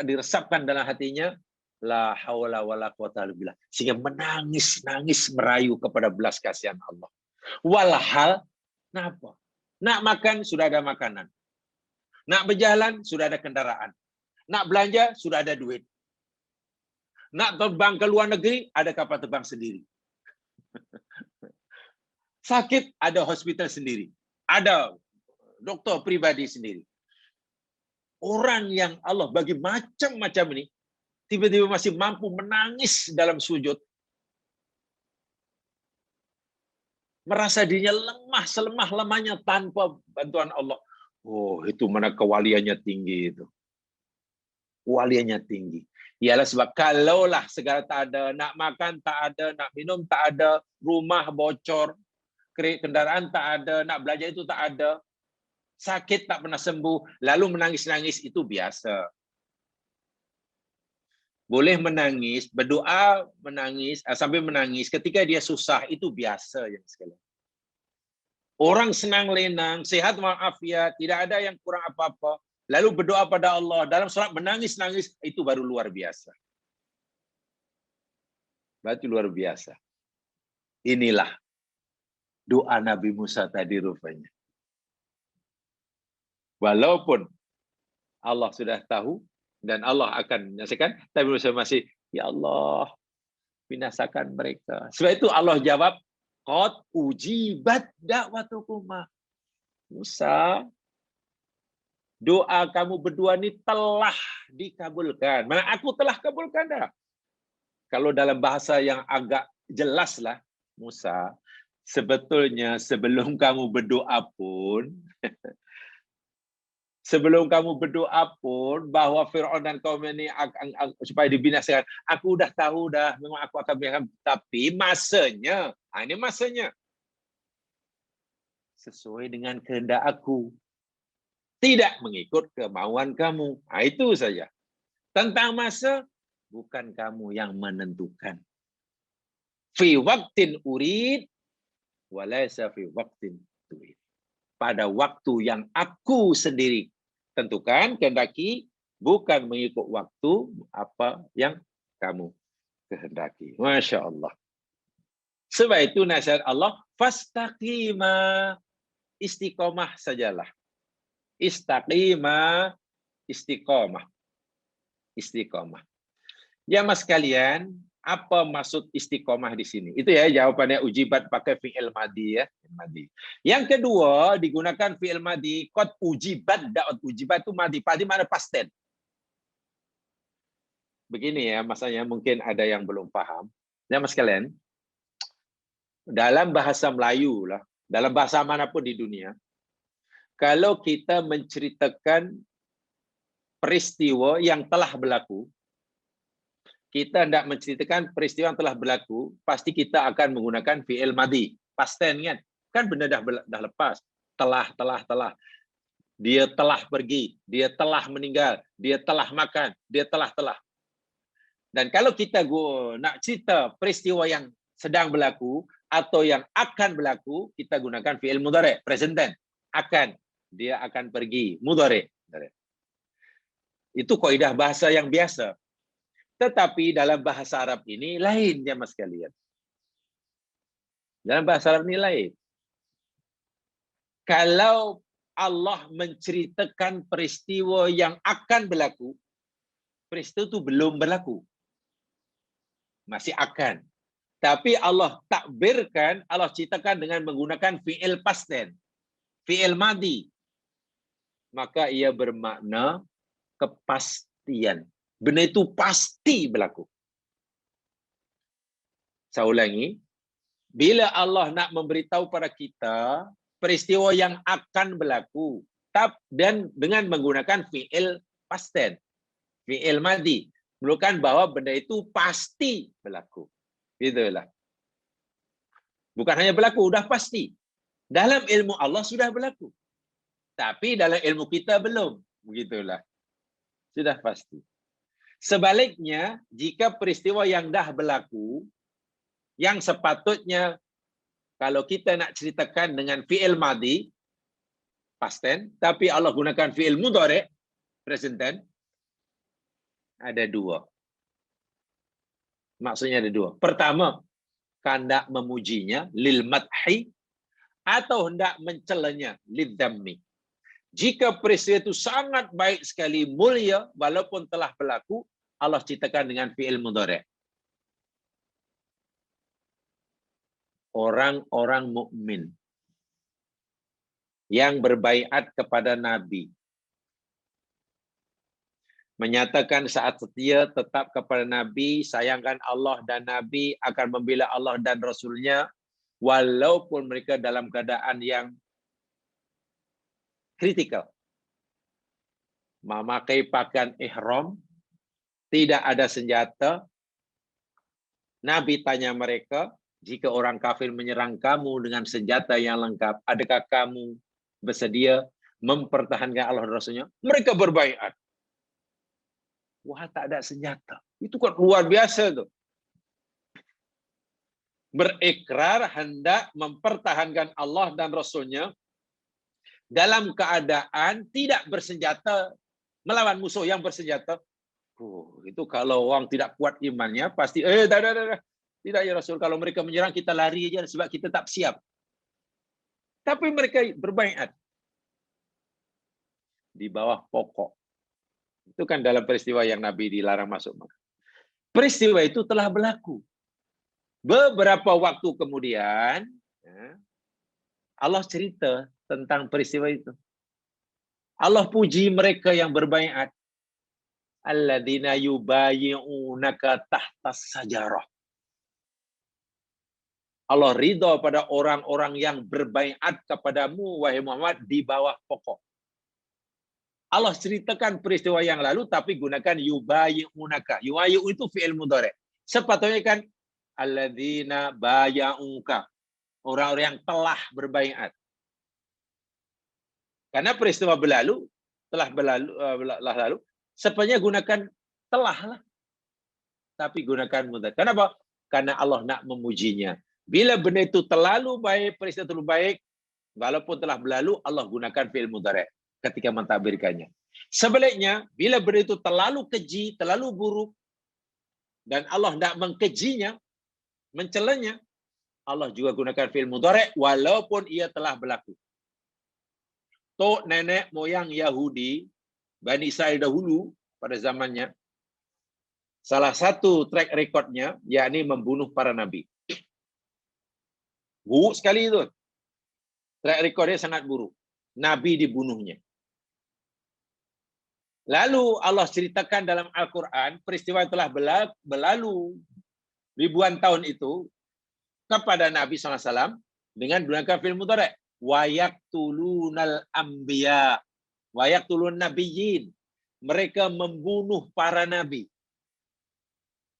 diresapkan dalam hatinya, la haula wala quwata illa billah, sehingga menangis merayu kepada belas kasihan Allah. Walhal, kenapa? Nak makan sudah ada makanan, nak berjalan sudah ada kendaraan, nak belanja sudah ada duit, nak terbang ke luar negeri ada kapal terbang sendiri. Sakit ada hospital sendiri, ada dokter pribadi sendiri. Orang yang Allah bagi macam-macam ini, tiba-tiba masih mampu menangis dalam sujud, merasa dirinya lemah selemah-lemahnya tanpa bantuan Allah. Oh, itu mana kewaliannya tinggi itu. Kewaliannya tinggi. Ialah sebab kalaulah segala tak ada, nak makan tak ada, nak minum tak ada, rumah bocor, kendaraan tak ada, nak belajar itu tak ada, sakit tak pernah sembuh, lalu menangis-nangis, itu biasa. Boleh menangis, berdoa menangis, sambil menangis ketika dia susah, itu biasa yang sekalian. Orang senang lenang, sehat walafiat, tidak ada yang kurang apa-apa, lalu berdoa pada Allah, dalam solat menangis-nangis, itu baru luar biasa. Berarti luar biasa. Inilah doa Nabi Musa tadi rupanya. Walaupun Allah sudah tahu dan Allah akan menyaksikan, tapi Musa masih, ya Allah, binasakan mereka. Sebab itu Allah jawab, qad ujibat da'watukuma. Musa, doa kamu berdua ini telah dikabulkan. Mana aku telah kabulkan dah. Kalau dalam bahasa yang agak jelas lah, Musa, sebetulnya sebelum kamu berdoa pun, bahwa Fir'aun dan kaum ini supaya dibinasakan, aku udah tahu dah, memang aku akan binasakan, tapi masanya, ini masanya, sesuai dengan kehendak aku, tidak mengikut kemauan kamu. Itu saja. Tentang masa, bukan kamu yang menentukan. Fi waqtin urid, walaysa fi waqtin turid. Pada waktu yang aku sendiri tentukan, kehendaki, bukan mengikut waktu apa yang kamu kehendaki. Masya Allah. Sebab itu nasihat Allah, fastaqima, istiqomah sajalah. Istaqima, istiqomah. Istiqomah. Ya mas kalian, apa maksud istiqomah di sini? Itu ya jawabannya, ujibat pakai fi'il madhi ya. Yang kedua digunakan fi'il madhi, qad ujibat, da'at ujibat itu madhi, pasti mana past tense. Begini ya, masanya mungkin ada yang belum paham. Ya mas kalian, dalam bahasa Melayu lah, dalam bahasa manapun di dunia, kalau kita menceritakan peristiwa yang telah berlaku, kita hendak menceritakan peristiwa yang telah berlaku, pasti kita akan menggunakan fi'il madhi, past tense kan? Kan benda dah lepas. Telah. Dia telah pergi, dia telah meninggal, dia telah makan, dia telah. Dan kalau kita nak cerita peristiwa yang sedang berlaku atau yang akan berlaku, kita gunakan fi'il mudhari', present tense. Akan, dia akan pergi, mudhari'. Itu kaidah bahasa yang biasa. Tetapi dalam bahasa Arab ini lain ya mas kalian. Dalam bahasa Arab ini lain. Kalau Allah menceritakan peristiwa yang akan berlaku, peristiwa itu belum berlaku. Masih akan. Tapi Allah takbirkan, Allah ceritakan dengan menggunakan fi'il past tense, fi'il madhi. Maka ia bermakna kepastian. Benda itu pasti berlaku. Saya ulangi. Bila Allah nak memberitahu pada kita peristiwa yang akan berlaku, dan dengan menggunakan fi'il past tense, fi'il madhi, menunjukkan bahawa benda itu pasti berlaku. Itulah. Bukan hanya berlaku, sudah pasti. Dalam ilmu Allah sudah berlaku. Tapi dalam ilmu kita belum. Begitulah. Sudah pasti. Sebaliknya, jika peristiwa yang dah berlaku, yang sepatutnya kalau kita nak ceritakan dengan fi'il madhi, past tense, tapi Allah gunakan fi'il mudhari', present tense, ada dua. Maksudnya ada dua. Pertama, hendak memujinya, lil madhi, atau hendak mencelanya, lil dhammi. Jika peristiwa itu sangat baik sekali, mulia, walaupun telah berlaku, Allah ceritakan dengan fi'il mudhari'. Orang-orang mukmin yang berbaiat kepada Nabi, menyatakan saat setia tetap kepada Nabi, sayangkan Allah dan Nabi, akan membela Allah dan Rasulnya, walaupun mereka dalam keadaan yang kritikal. Memakai pakaian ihram, tidak ada senjata. Nabi tanya mereka, jika orang kafir menyerang kamu dengan senjata yang lengkap, adakah kamu bersedia mempertahankan Allah dan Rasulnya? Mereka berbaiat. Wah, tak ada senjata. Itu kan luar biasa tuh. Berikrar hendak mempertahankan Allah dan Rasulnya dalam keadaan tidak bersenjata, melawan musuh yang bersenjata. Itu kalau orang tidak kuat imannya, pasti, dah. Tidak ya Rasul, kalau mereka menyerang kita lari aja sebab kita tak siap. Tapi mereka berbaiat di bawah pokok. Itu kan dalam peristiwa yang Nabi dilarang masuk Makkah. Peristiwa itu telah berlaku. Beberapa waktu kemudian, Allah cerita tentang peristiwa itu. Allah puji mereka yang berbaiat. Alladzina yubayyi'unaka tahtas sajarah. Allah ridha pada orang-orang yang berbaiat kepadamu, wahai Muhammad, di bawah pokok. Allah ceritakan peristiwa yang lalu, tapi gunakan yubayyi'unaka. Yubayyi'u itu fi'il mudhari'. Sepatutnya kan, alladzina baya'uka. Orang-orang yang telah berbaiat. Karena peristiwa telah berlalu, sepatutnya gunakan telah lah. Tapi gunakan mudhari'. Kenapa? Karena Allah nak memujinya. Bila benda itu terlalu baik, peristiwa terlalu baik, walaupun telah berlalu, Allah gunakan fi'il mudhari' ketika mentadbirkannya. Sebaliknya, bila benda itu terlalu keji, terlalu buruk, dan Allah tidak mengkejinya, mencelanya, Allah juga gunakan fi'il mudhari' walaupun ia telah berlaku. Tok nenek moyang Yahudi, Bani Israel dahulu, pada zamannya, salah satu track recordnya, yakni membunuh para nabi. Buruk sekali itu. Track recordnya sangat buruk. Nabi dibunuhnya. Lalu Allah ceritakan dalam Al-Quran, peristiwa yang telah berlalu ribuan tahun itu kepada Nabi SAW dengan gunakan fi'il mudhari'. Wa yaqtulunal anbiya wa yaqtulun nabiyyin. Mereka membunuh para nabi.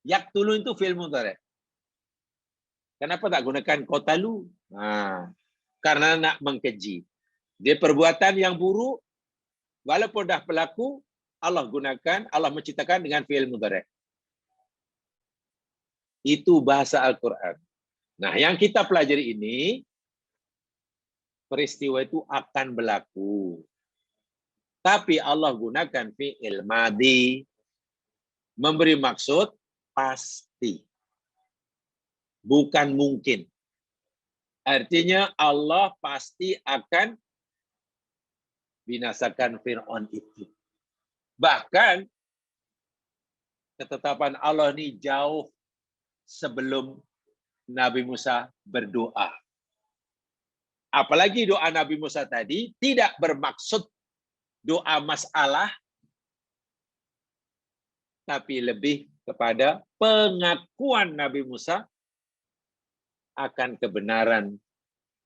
Yaqtulun itu fi'il mudhari'. Kenapa tak gunakan qatalu? Karena nak mengkeji. Dia perbuatan yang buruk, walaupun dah berlaku, Allah menciptakan dengan fi'il mudhari'. Itu bahasa Al-Quran. Nah, yang kita pelajari ini, peristiwa itu akan berlaku. Tapi Allah gunakan fi'il madhi, memberi maksud pasti. Bukan mungkin. Artinya Allah pasti akan binasakan Fir'aun itu. Bahkan ketetapan Allah ini jauh sebelum Nabi Musa berdoa. Apalagi doa Nabi Musa tadi tidak bermaksud doa masalah, tapi lebih kepada pengakuan Nabi Musa akan kebenaran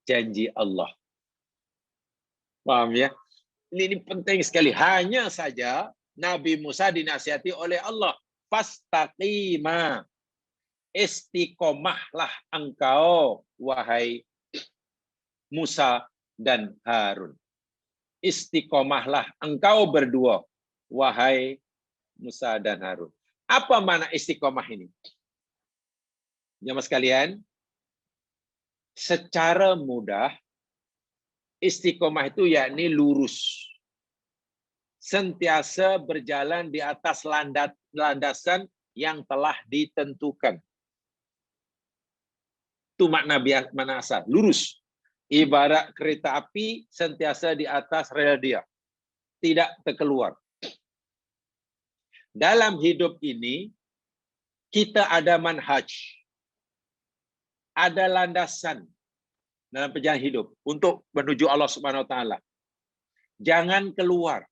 janji Allah. Paham ya? Ini penting sekali. Hanya saja Nabi Musa dinasihati oleh Allah. Fastaqima. Istiqomahlah engkau, wahai Musa dan Harun. Istiqomahlah engkau berdua, wahai Musa dan Harun. Apa makna istiqomah ini? Jemaah sekalian, secara mudah, istiqomah itu yakni lurus. Sentiasa berjalan di atas landasan yang telah ditentukan. Itu makna asal, lurus. Ibarat kereta api sentiasa di atas rel dia. Tidak terkeluar. Dalam hidup ini, kita ada manhaj. Ada landasan dalam perjalanan hidup untuk menuju Allah Subhanahu wa taala. Jangan keluar.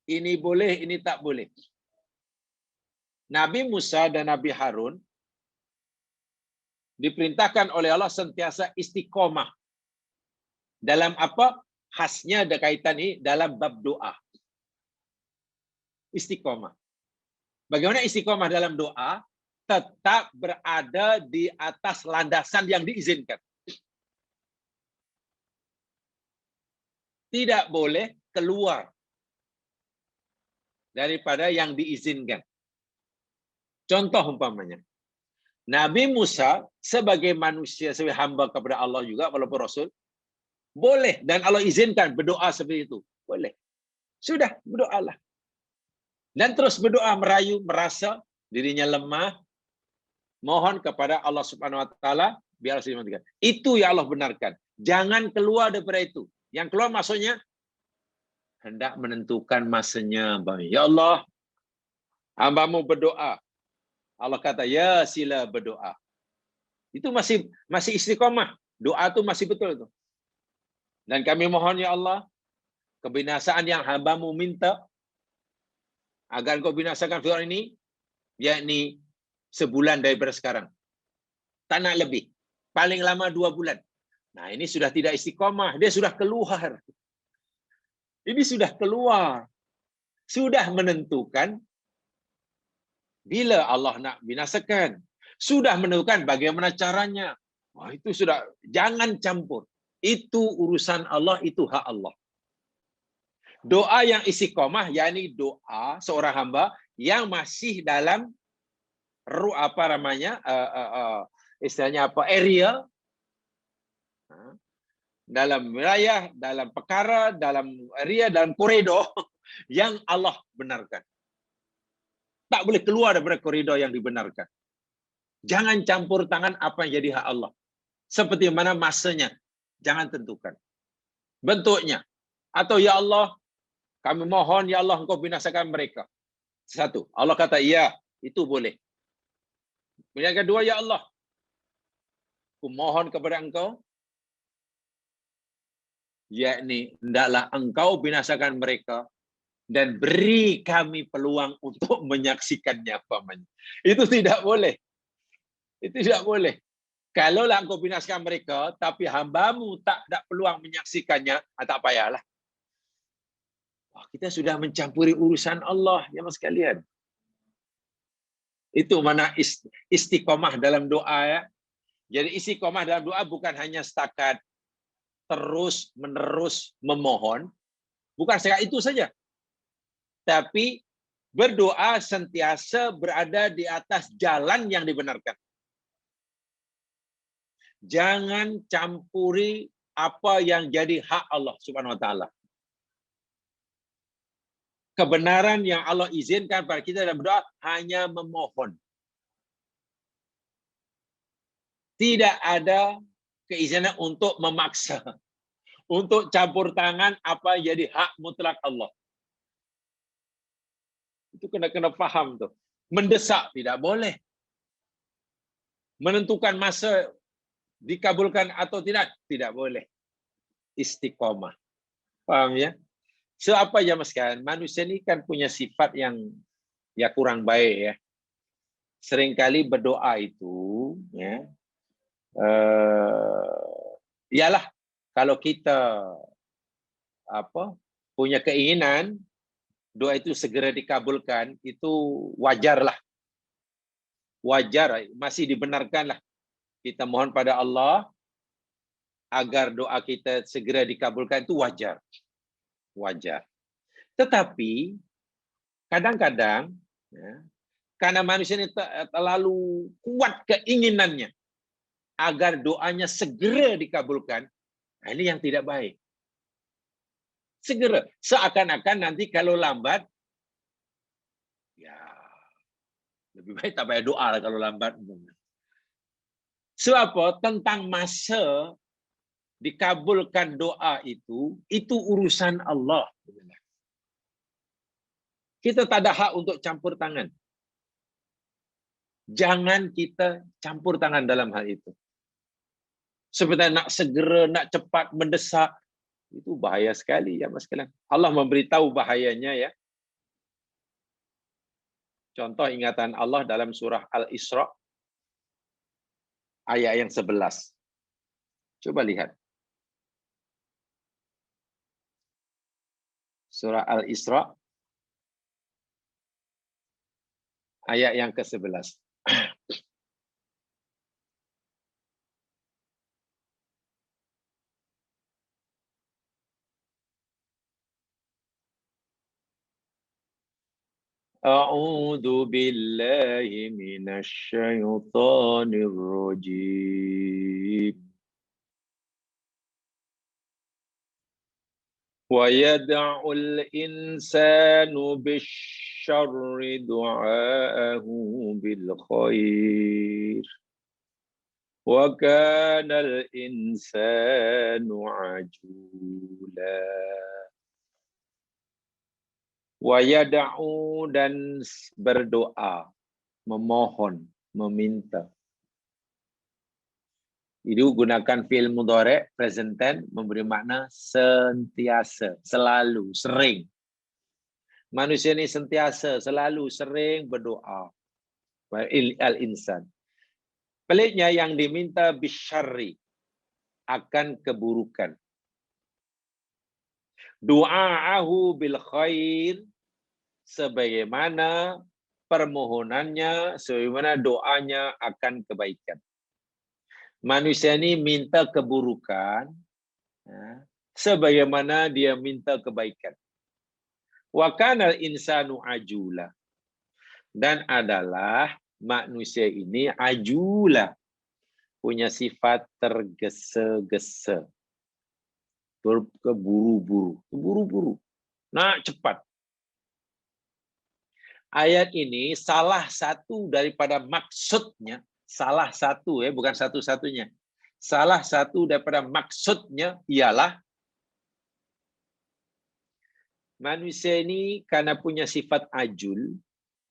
Ini boleh, ini tak boleh. Nabi Musa dan Nabi Harun diperintahkan oleh Allah sentiasa istiqomah. Dalam apa? Khasnya ada kaitan ini dalam bab doa. Istiqomah. Bagaimana istiqomah dalam doa? Tetap berada di atas landasan yang diizinkan. Tidak boleh keluar daripada yang diizinkan. Contoh umpamanya, Nabi Musa sebagai manusia, sebagai hamba kepada Allah juga, walaupun Rasul, boleh. Dan Allah izinkan berdoa seperti itu. Boleh. Sudah, berdoalah. Dan terus berdoa, merayu, merasa dirinya lemah, mohon kepada Allah Subhanahu wa taala biar Allah dimatikan. Itu yang Allah benarkan. Jangan keluar daripada itu. Yang keluar maksudnya hendak menentukan masanya. Ya Allah, hamba-Mu berdoa. Allah kata, ya sila berdoa. Itu masih istiqomah. Doa itu masih betul itu. Dan kami mohon ya Allah, kebinasaan yang hamba-Mu minta agar Kau binasakan Firaun ini, yakni sebulan daripada sekarang. Tak nak lebih. Paling lama 2 bulan. Nah, ini sudah tidak istiqomah. Dia sudah keluar. Ini sudah keluar. Sudah menentukan bila Allah nak binasakan. Sudah menentukan bagaimana caranya. Wah, itu sudah. Jangan campur. Itu urusan Allah, itu hak Allah. Doa yang istiqomah, yakni doa seorang hamba yang masih dalam istilahnya apa, area, dalam wilayah, dalam perkara, dalam area, dalam koridor yang Allah benarkan. Tak boleh keluar daripada koridor yang dibenarkan. Jangan campur tangan apa yang jadi hak Allah. Seperti mana masanya, jangan tentukan. Bentuknya. Atau ya Allah, kami mohon ya Allah Engkau binasakan mereka. Satu, Allah kata ya, itu boleh. Yang kedua, ya Allah, aku mohon kepada Engkau, yakni hendaklah Engkau binasakan mereka dan beri kami peluang untuk menyaksikannya. Itu tidak boleh. Itu tidak boleh. Kalaulah Engkau binasakan mereka, tapi hamba-Mu tak ada peluang menyaksikannya, tak payahlah. Kita sudah mencampuri urusan Allah, ya mas sekalian. Itu mana istiqomah dalam doa ya. Jadi istiqomah dalam doa bukan hanya setakat terus menerus memohon, bukan setakat itu saja. Tapi berdoa sentiasa berada di atas jalan yang dibenarkan. Jangan campuri apa yang jadi hak Allah Subhanahu wa taala. Kebenaran yang Allah izinkan pada kita dalam berdoa hanya memohon. Tidak ada keizinan untuk memaksa, untuk campur tangan apa yang jadi hak mutlak Allah. Itu kena paham tuh. Mendesak tidak boleh. Menentukan masa dikabulkan atau tidak boleh. Istiqomah. Paham ya? So apa ya mas kan? Manusia ini kan punya sifat yang ya kurang baik ya. Seringkali berdoa itu ya ialah kalau kita punya keinginan doa itu segera dikabulkan, itu wajarlah. Wajar, masih dibenarkanlah. Kita mohon pada Allah agar doa kita segera dikabulkan, itu wajar. Wajar. Tetapi kadang-kadang ya, karena manusia ini terlalu kuat keinginannya agar doanya segera dikabulkan, nah ini yang tidak baik. Segera, seakan-akan nanti kalau lambat, ya lebih baik tak payah doa lah kalau lambat. Sebab tentang masa dikabulkan doa itu urusan Allah. Kita tak ada hak untuk campur tangan. Jangan kita campur tangan dalam hal itu. Seperti nak segera, nak cepat, mendesak, itu bahaya sekali ya Mas sekalian. Allah memberitahu bahayanya ya. Contoh ingatan Allah dalam surah Al-Isra ayat yang 11. Coba lihat. Surah Al-Isra ayat yang ke-11. A'udzu billahi minasy syaithanir rajim. Wa yad'ul insanu bisyarri du'aahu bil khair. Wa kana al insanu ajula. Wa yad'u, dan berdoa, memohon, meminta. Itu gunakan fi'il mudhari' present tense memberi makna sentiasa, selalu, sering. Manusia ini sentiasa, selalu, sering berdoa. Al-insan. Peliknya yang diminta bisyarri, akan keburukan. Du'aahu bil khair, sebagaimana permohonannya, sebagaimana doanya akan kebaikan. Manusia ini minta keburukan sebagaimana dia minta kebaikan. Wa kanal insanu ajula, dan adalah manusia ini ajula, punya sifat tergesa-gesa, keburu-buru, nah cepat. Ayat ini salah satu daripada maksudnya, salah satu ya, bukan satu-satunya. Salah satu daripada maksudnya ialah manusia ini karena punya sifat ajul,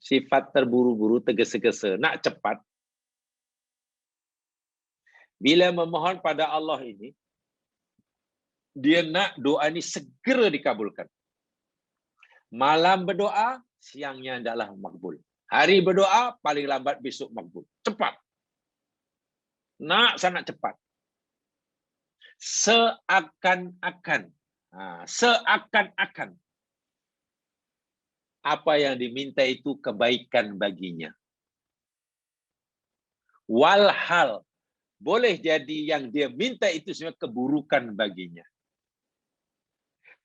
sifat terburu-buru, tergesa-gesa, nak cepat. Bila memohon pada Allah ini, dia nak doa ini segera dikabulkan. Malam berdoa, siangnya adalah makbul. Hari berdoa, paling lambat besok makbul. Cepat. Nak sangat cepat. Seakan-akan. Seakan-akan. Apa yang diminta itu kebaikan baginya. Walhal. Boleh jadi yang dia minta itu sebenarnya keburukan baginya.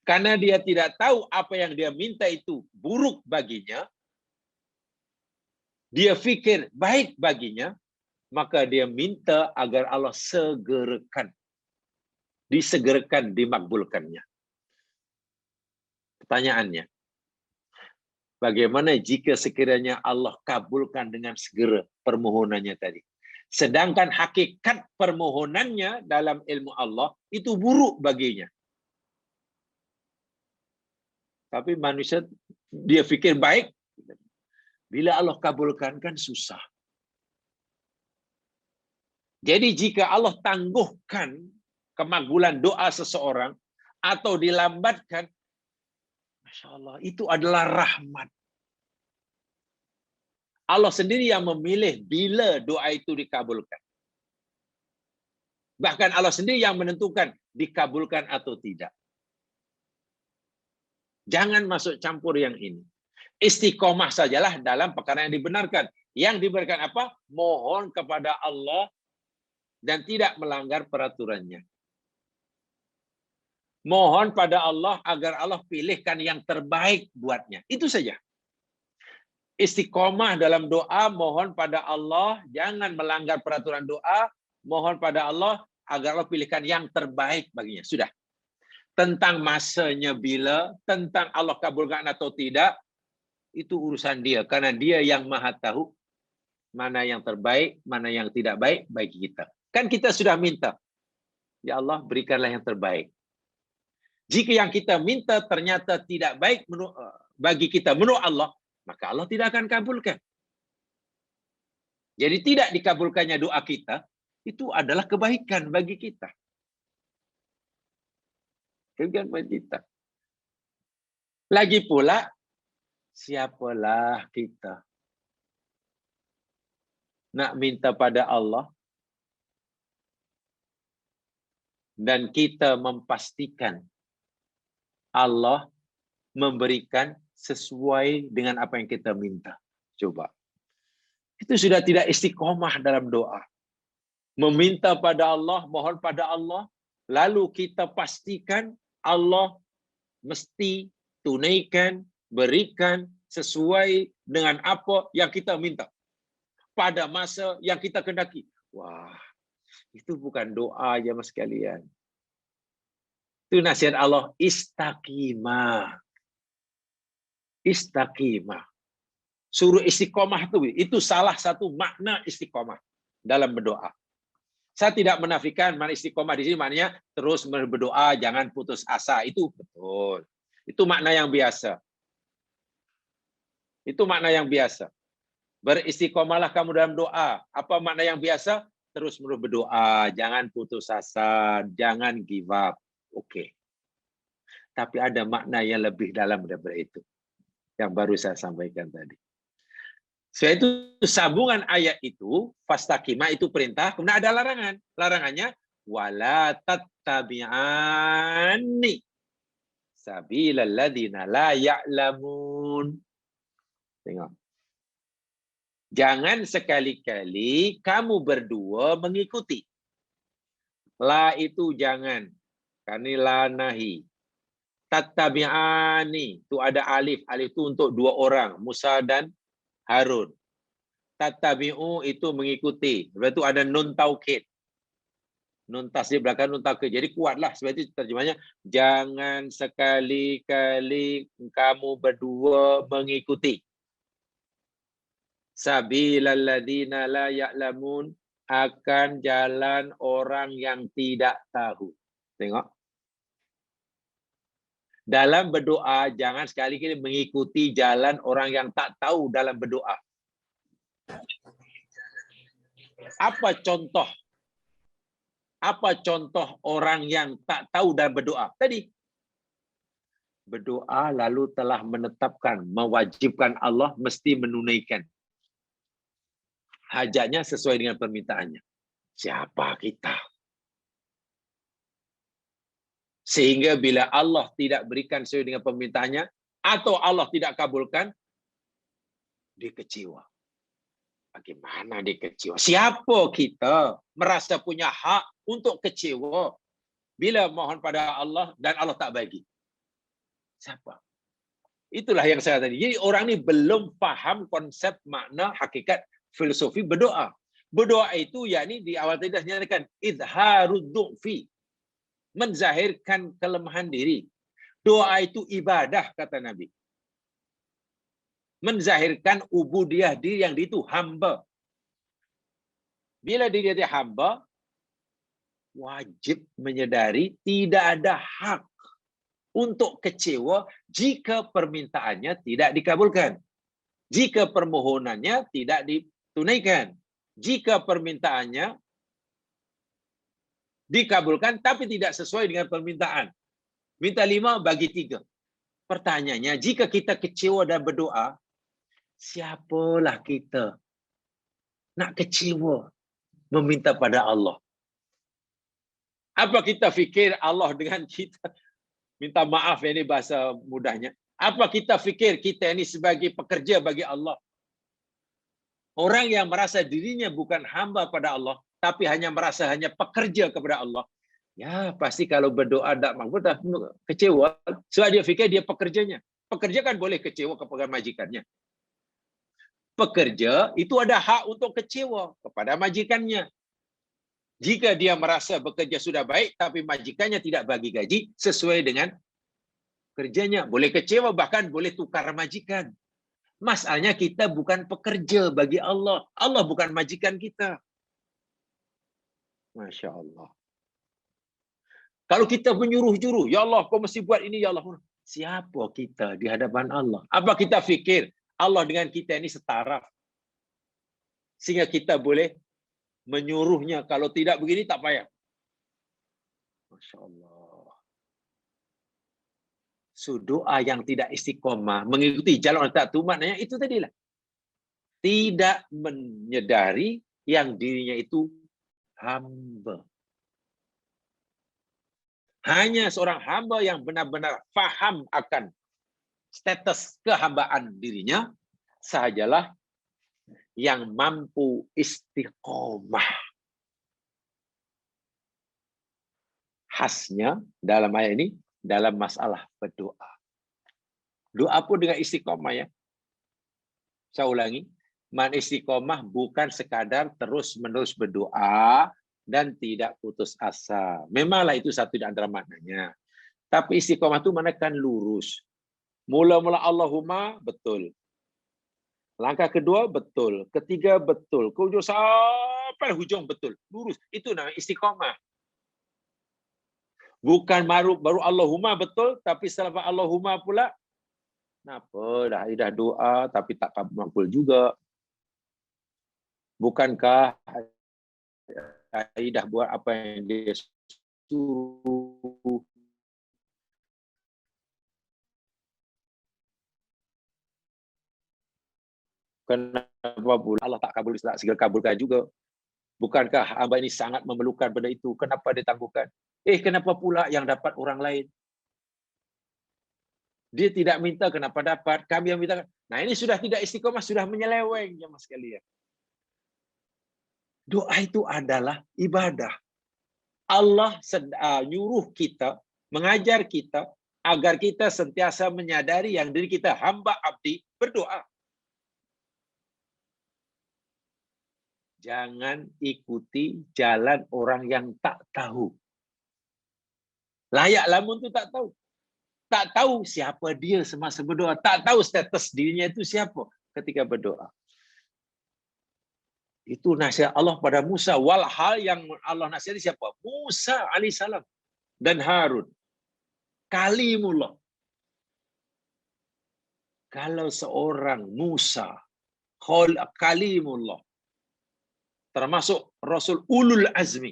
Karena dia tidak tahu apa yang dia minta itu buruk baginya, dia fikir baik baginya, maka dia minta agar Allah segerakan, disegerakan, dimakbulkannya. Pertanyaannya, bagaimana jika sekiranya Allah kabulkan dengan segera permohonannya tadi? Sedangkan hakikat permohonannya dalam ilmu Allah itu buruk baginya. Tapi manusia, dia fikir baik. Bila Allah kabulkan kan susah. Jadi jika Allah tangguhkan kemakbulan doa seseorang atau dilambatkan, Masya Allah, itu adalah rahmat. Allah sendiri yang memilih bila doa itu dikabulkan. Bahkan Allah sendiri yang menentukan dikabulkan atau tidak. Jangan masuk campur yang ini. Istiqomah sajalah dalam perkara yang dibenarkan. Yang dibenarkan apa? Mohon kepada Allah dan tidak melanggar peraturannya. Mohon pada Allah agar Allah pilihkan yang terbaik buatnya. Itu saja. Istiqomah dalam doa, mohon pada Allah, jangan melanggar peraturan doa, mohon pada Allah agar Allah pilihkan yang terbaik baginya. Sudah. Tentang masanya bila, tentang Allah kabulkan atau tidak, itu urusan dia. Karena dia yang maha tahu mana yang terbaik, mana yang tidak baik bagi kita. Kan kita sudah minta, ya Allah berikanlah yang terbaik. Jika yang kita minta ternyata tidak baik bagi kita menurut Allah, maka Allah tidak akan kabulkan. Jadi tidak dikabulkannya doa kita, itu adalah kebaikan bagi kita. Kebaikan bagi kita. Lagi pula, siapalah kita nak minta pada Allah dan kita memastikan Allah memberikan sesuai dengan apa yang kita minta. Coba. Itu sudah tidak istiqomah dalam doa. Meminta pada Allah, mohon pada Allah, lalu kita pastikan Allah mesti tunaikan, berikan sesuai dengan apa yang kita minta. Pada masa yang kita kehendaki. Wah, itu bukan doa ya mas sekalian. Itu nasihat Allah, istaqimah. Istaqimah. Suruh istiqomah itu salah satu makna istiqomah dalam berdoa. Saya tidak menafikan makna istiqomah di sini maknanya terus berdoa, jangan putus asa. Itu betul. Itu makna yang biasa. Itu makna yang biasa. Beristiqomahlah kamu dalam doa. Apa makna yang biasa? Terus berdoa, jangan putus asa, jangan give up. Oke. Tapi ada makna yang lebih dalam daripada itu. Yang baru saya sampaikan tadi. Sebab itu sambungan ayat itu, fastaqimah itu perintah, kemudian ada larangan. Larangannya, wala tattabi'anni sabilal ladzina la ya'lamun. Tengok. Jangan sekali-kali kamu berdua mengikuti. La itu jangan. Karena la nahi. Tattabi'ani. Itu ada alif. Alif itu untuk dua orang. Musa dan Harun. Tattabi'u itu mengikuti. Sebab itu ada nun taukid. Nun tasdid belakang nun taukid. Jadi kuatlah. Sebab itu terjemahnya. Jangan sekali-kali kamu berdua mengikuti. Sabilal ladzina la ya'lamun, akan jalan orang yang tidak tahu. Tengok. Dalam berdoa jangan sekali-kali mengikuti jalan orang yang tak tahu dalam berdoa. Apa contoh? Apa contoh orang yang tak tahu dalam berdoa? Tadi berdoa lalu telah menetapkan, mewajibkan Allah mesti menunaikan hajatnya sesuai dengan permintaannya. Siapa kita? Sehingga bila Allah tidak berikan sesuai dengan permintaannya, atau Allah tidak kabulkan, dia kecewa. Bagaimana dia kecewa? Siapa kita merasa punya hak untuk kecewa bila mohon pada Allah dan Allah tak bagi? Siapa? Itulah yang saya tadi. Jadi orang ini belum faham konsep makna hakikat filosofi berdoa. Berdoa itu yakni di awal tadi dah nyatakan izharud du'fi, menzahirkan kelemahan diri. Doa itu ibadah kata Nabi. Menzahirkan ubudiyah diri yang itu hamba. Bila diri dia hamba, wajib menyadari tidak ada hak untuk kecewa jika permintaannya tidak dikabulkan. Jika permohonannya tidak ditunaikan. Jika permintaannya dikabulkan tapi tidak sesuai dengan permintaan. Minta 5 bagi 3. Pertanyaannya, jika kita kecewa dan berdoa, Siapalah kita nak kecewa meminta pada Allah? Apa kita fikir Allah dengan kita? Minta maaf, ini bahasa mudahnya. Apa kita fikir kita ini sebagai pekerja bagi Allah? Orang yang merasa dirinya bukan hamba pada Allah, tapi hanya merasa hanya pekerja kepada Allah, ya pasti kalau berdoa tak mampu, tak kecewa. Sebab dia fikir dia pekerjanya. Pekerja kan boleh kecewa kepada majikannya. Pekerja itu ada hak untuk kecewa kepada majikannya. Jika dia merasa bekerja sudah baik, tapi majikannya tidak bagi gaji sesuai dengan kerjanya, boleh kecewa, bahkan boleh tukar majikan. Masalahnya kita bukan pekerja bagi Allah. Allah bukan majikan kita. Masya Allah. Kalau kita menyuruh-juruh, ya Allah, kau mesti buat ini, ya Allah. Siapa kita di hadapan Allah? Apa kita fikir Allah dengan kita ini setara? Sehingga kita boleh menyuruhnya. Kalau tidak begini, tak payah. Masya Allah. So, doa yang tidak istiqomah, mengikuti jalan tak tu, maknanya itu tadilah. Tidak menyadari yang dirinya itu hamba. Hanya seorang hamba yang benar-benar faham akan status kehambaan dirinya sahajalah yang mampu istiqomah. Khasnya dalam ayat ini, dalam masalah berdoa. Doa pun dengan istiqomah ya. Saya ulangi, man istiqomah bukan sekadar terus-menerus berdoa dan tidak putus asa. Memanglah itu satu di antara maknanya. Tapi istiqomah itu menekan lurus. Mula-mula Allahumma, betul. Langkah kedua, betul. Ketiga, betul. Ke hujung sampai hujung, betul. Lurus. Itu namanya istiqomah. Bukan baru Allahumma betul, tapi setelah Allahumma pula, kenapa dah doa, tapi tak makbul juga. Bukankah dah buat apa yang dia suruh? Kenapa pula Allah tak kabul, tak segera kabulkan juga? Bukankah hamba ini sangat memerlukan benda itu? Kenapa ditangguhkan? Kenapa pula yang dapat orang lain? Dia tidak minta, kenapa dapat? Kami yang minta. Nah, ini sudah tidak istiqomah, sudah menyeleweng ya mas sekalian. Doa itu adalah ibadah. Allah nyuruh kita, mengajar kita agar kita sentiasa menyadari yang diri kita hamba abdi berdoa. Jangan ikuti jalan orang yang tak tahu. Layak lamun itu tak tahu. Tak tahu siapa dia semasa berdoa. Tak tahu status dirinya itu siapa ketika berdoa. Itu nasihat Allah pada Musa. Walhal yang Allah nasihati siapa? Musa alaihissalam dan Harun. Kalimullah. Kalau seorang Musa, kalimullah, termasuk Rasul Ulul Azmi,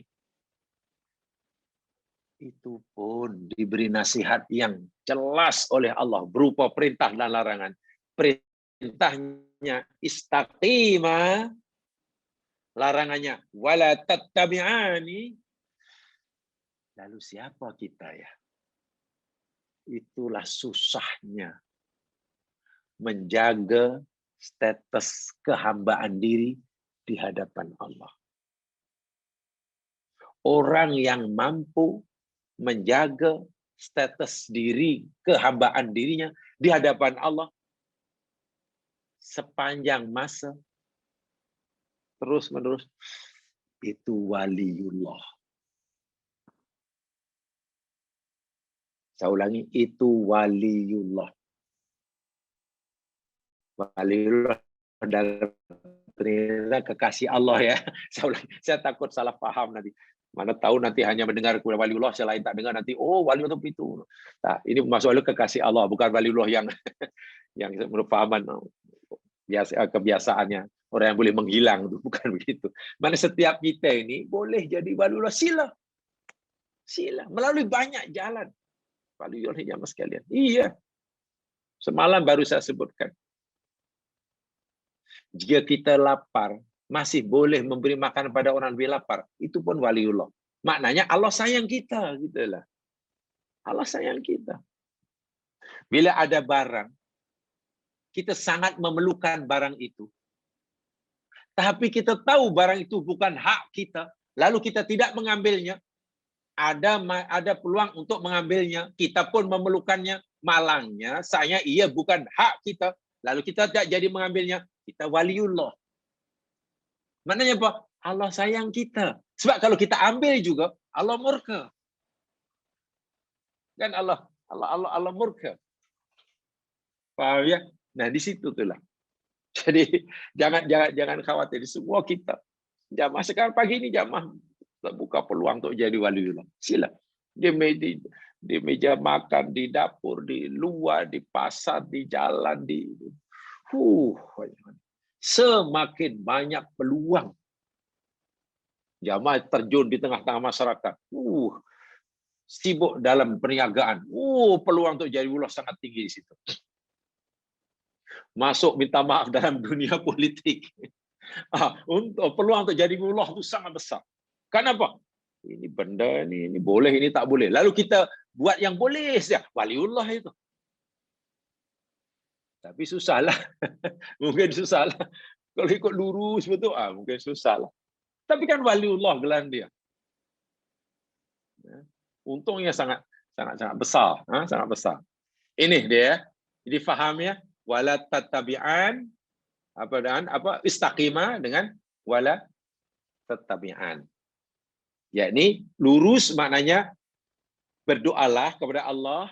itu pun diberi nasihat yang jelas oleh Allah berupa perintah dan larangan. Perintahnya istaqima, larangannya wala tattabi'ani. Lalu siapa kita ya? Itulah susahnya menjaga status kehambaan diri di hadapan Allah. Orang yang mampu menjaga status diri, kehambaan dirinya di hadapan Allah sepanjang masa, terus-menerus, itu waliullah. Saya ulangi, itu waliullah. Waliullah dalam perintah kekasih Allah ya. Saya takut salah paham nanti. Mana tahu nanti hanya mendengar kepada waliullah, yang lain tak dengar nanti, oh waliullah itu. Nah, ini maksud Allah kekasih Allah, bukan waliullah yang menurut pahaman kebiasaannya. Orang yang boleh menghilang, bukan begitu. Mana setiap kita ini boleh jadi waliullah, sila. Melalui banyak jalan. Waliullah jamaah sekalian. Iya. Semalam baru saya sebutkan. Jika kita lapar, masih boleh memberi makan pada orang lebih lapar, itu pun waliullah. Maknanya Allah sayang kita, gitulah. Allah sayang kita. Bila ada barang, kita sangat memerlukan barang itu. Tapi kita tahu barang itu bukan hak kita, lalu kita tidak mengambilnya. Ada peluang untuk mengambilnya, kita pun memerlukannya, malangnya saya ia bukan hak kita, lalu kita tidak jadi mengambilnya, kita waliullah. Maknanya apa? Allah sayang kita. Sebab kalau kita ambil juga, Allah murka. Kan Allah murka. Paham ya? Nah, di situ tuh lah. Jadi jangan khawatir, semua kita. Jamaah sekarang pagi ini jamaah buka peluang untuk jadi waliullah. Sila. Di meja makan, di dapur, di luar, di pasar, di jalan, semakin banyak peluang. Jamaah terjun di tengah-tengah masyarakat. Sibuk dalam perniagaan. Peluang untuk jadi waliullah sangat tinggi di situ. Masuk minta maaf dalam dunia politik. Untuk peluang untuk jadi waliullah itu sangat besar. Kenapa? Ini benda ini boleh, ini tak boleh. Lalu kita buat yang boleh saja. Waliullah itu. Tapi susahlah. Mungkin susahlah. Kalau ikut lurus betul, mungkin susahlah. Tapi kan waliullah gelar dia. Untungnya sangat besar, sangat besar. Ini dia. Jadi faham ya. Wala tattabi'an istaqima dengan wala tattabi'an. Yakni lurus maknanya berdoalah kepada Allah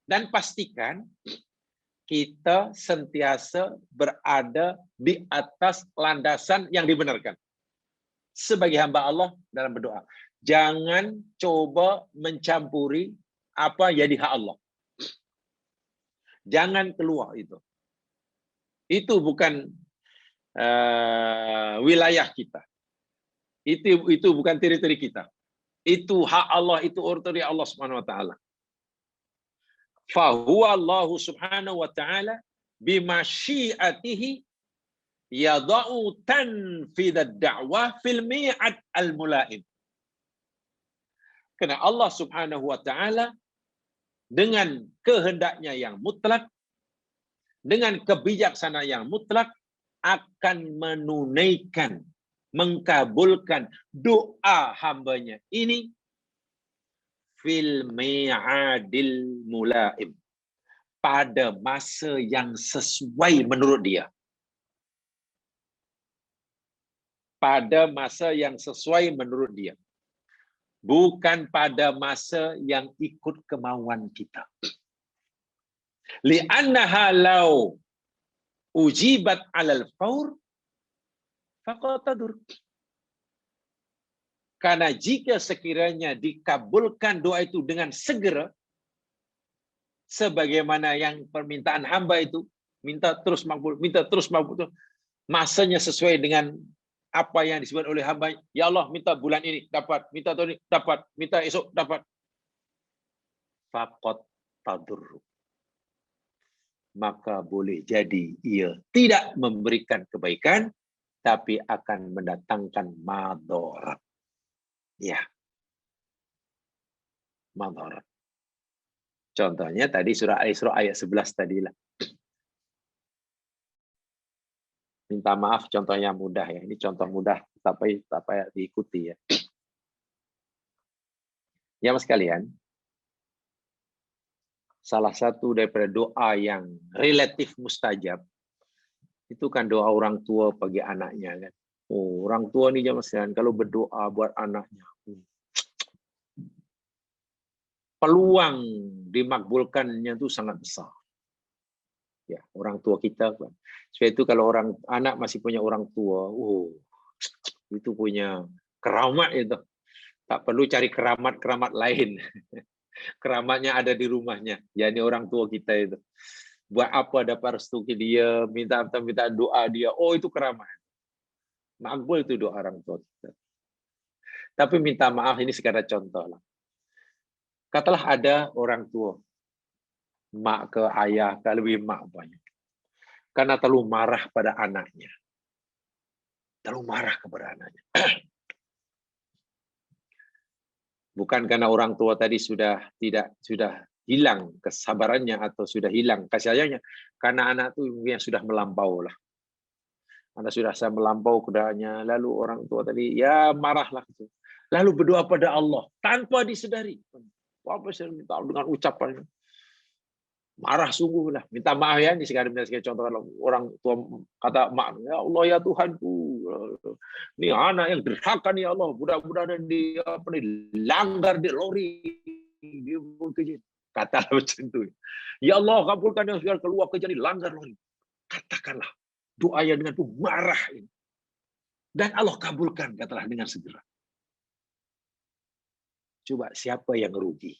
dan pastikan kita sentiasa berada di atas landasan yang dibenarkan. Sebagai hamba Allah dalam berdoa. Jangan coba mencampuri apa jadi hak Allah. Jangan keluar itu. Itu bukan wilayah kita. Itu bukan teritori kita. Itu hak Allah, itu otoritas Allah Subhanahu wa taala. Fa huwa Allah Subhanahu wa taala bimasyiatihi yad'u tanfidh ad-da'wah fil mi'ad al-mula'im. Karena Allah Subhanahu wa taala dengan kehendaknya yang mutlak, dengan kebijaksanaan yang mutlak akan menunaikan, mengkabulkan doa hambanya ini fil mi'adil mulaim, pada masa yang sesuai menurut dia. Pada masa yang sesuai menurut dia. Bukan pada masa yang ikut kemauan kita. Li'annaha law ujibat 'alal faur faqad tadur. Karena jika sekiranya dikabulkan doa itu dengan segera, sebagaimana yang permintaan hamba itu, minta terus makbul, masanya sesuai dengan apa yang disebut oleh hamba. Ya Allah, minta bulan ini dapat, minta tahun ini dapat, minta esok dapat. Faqad tadur. Maka boleh jadi ia tidak memberikan kebaikan, tapi akan mendatangkan madarat. Ya. Madarat. Contohnya tadi surah Al-Isra ayat 11 tadilah. Minta maaf contohnya mudah ya. Ini contoh mudah tapi tak payah diikuti ya. Ya Mas sekalian, salah satu daripada doa yang relatif mustajab itu kan doa orang tua bagi anaknya kan. Oh, orang tua nih Mas sekalian kalau berdoa buat anaknya, peluang dimakbulkannya itu sangat besar. Ya, orang tua kita. Sebab itu kalau anak masih punya orang tua, itu punya keramat itu. Tak perlu cari keramat lain. Keramatnya ada di rumahnya. Yani orang tua kita itu. Buat apa dapat restu dia, minta doa dia. Oh, itu keramat. Makbul itu doa orang tua kita. Tapi minta maaf ini sekadar contoh lah. Katalah ada orang tua, mak ke ayah, ke lebih mak banyak. karena terlalu marah pada anaknya. Terlalu marah kepada anaknya. Bukan karena orang tua tadi sudah hilang kesabarannya atau sudah hilang kasih sayangnya, karena anak itu yang sudah melampau lah. Anda sudah melampau keadaannya, lalu orang tua tadi ya marahlah gitu. Lalu berdoa pada Allah tanpa disedari. Apa saya minta dengan ucapan marah sungguh lah, minta maaf ya. Ini sekarang contoh kalau orang tua kata mak, ya Allah ya Tuhanku, ini anak yang durhaka nih Allah, mudah-mudahan dia langgar di lori, dia kata macam itu. Ya Allah kabulkan yang sudah keluar kerja di langgar lori. Katakanlah doa yang dengan marah ini. Dan Allah kabulkan, katalah dengan segera. Coba siapa yang rugi?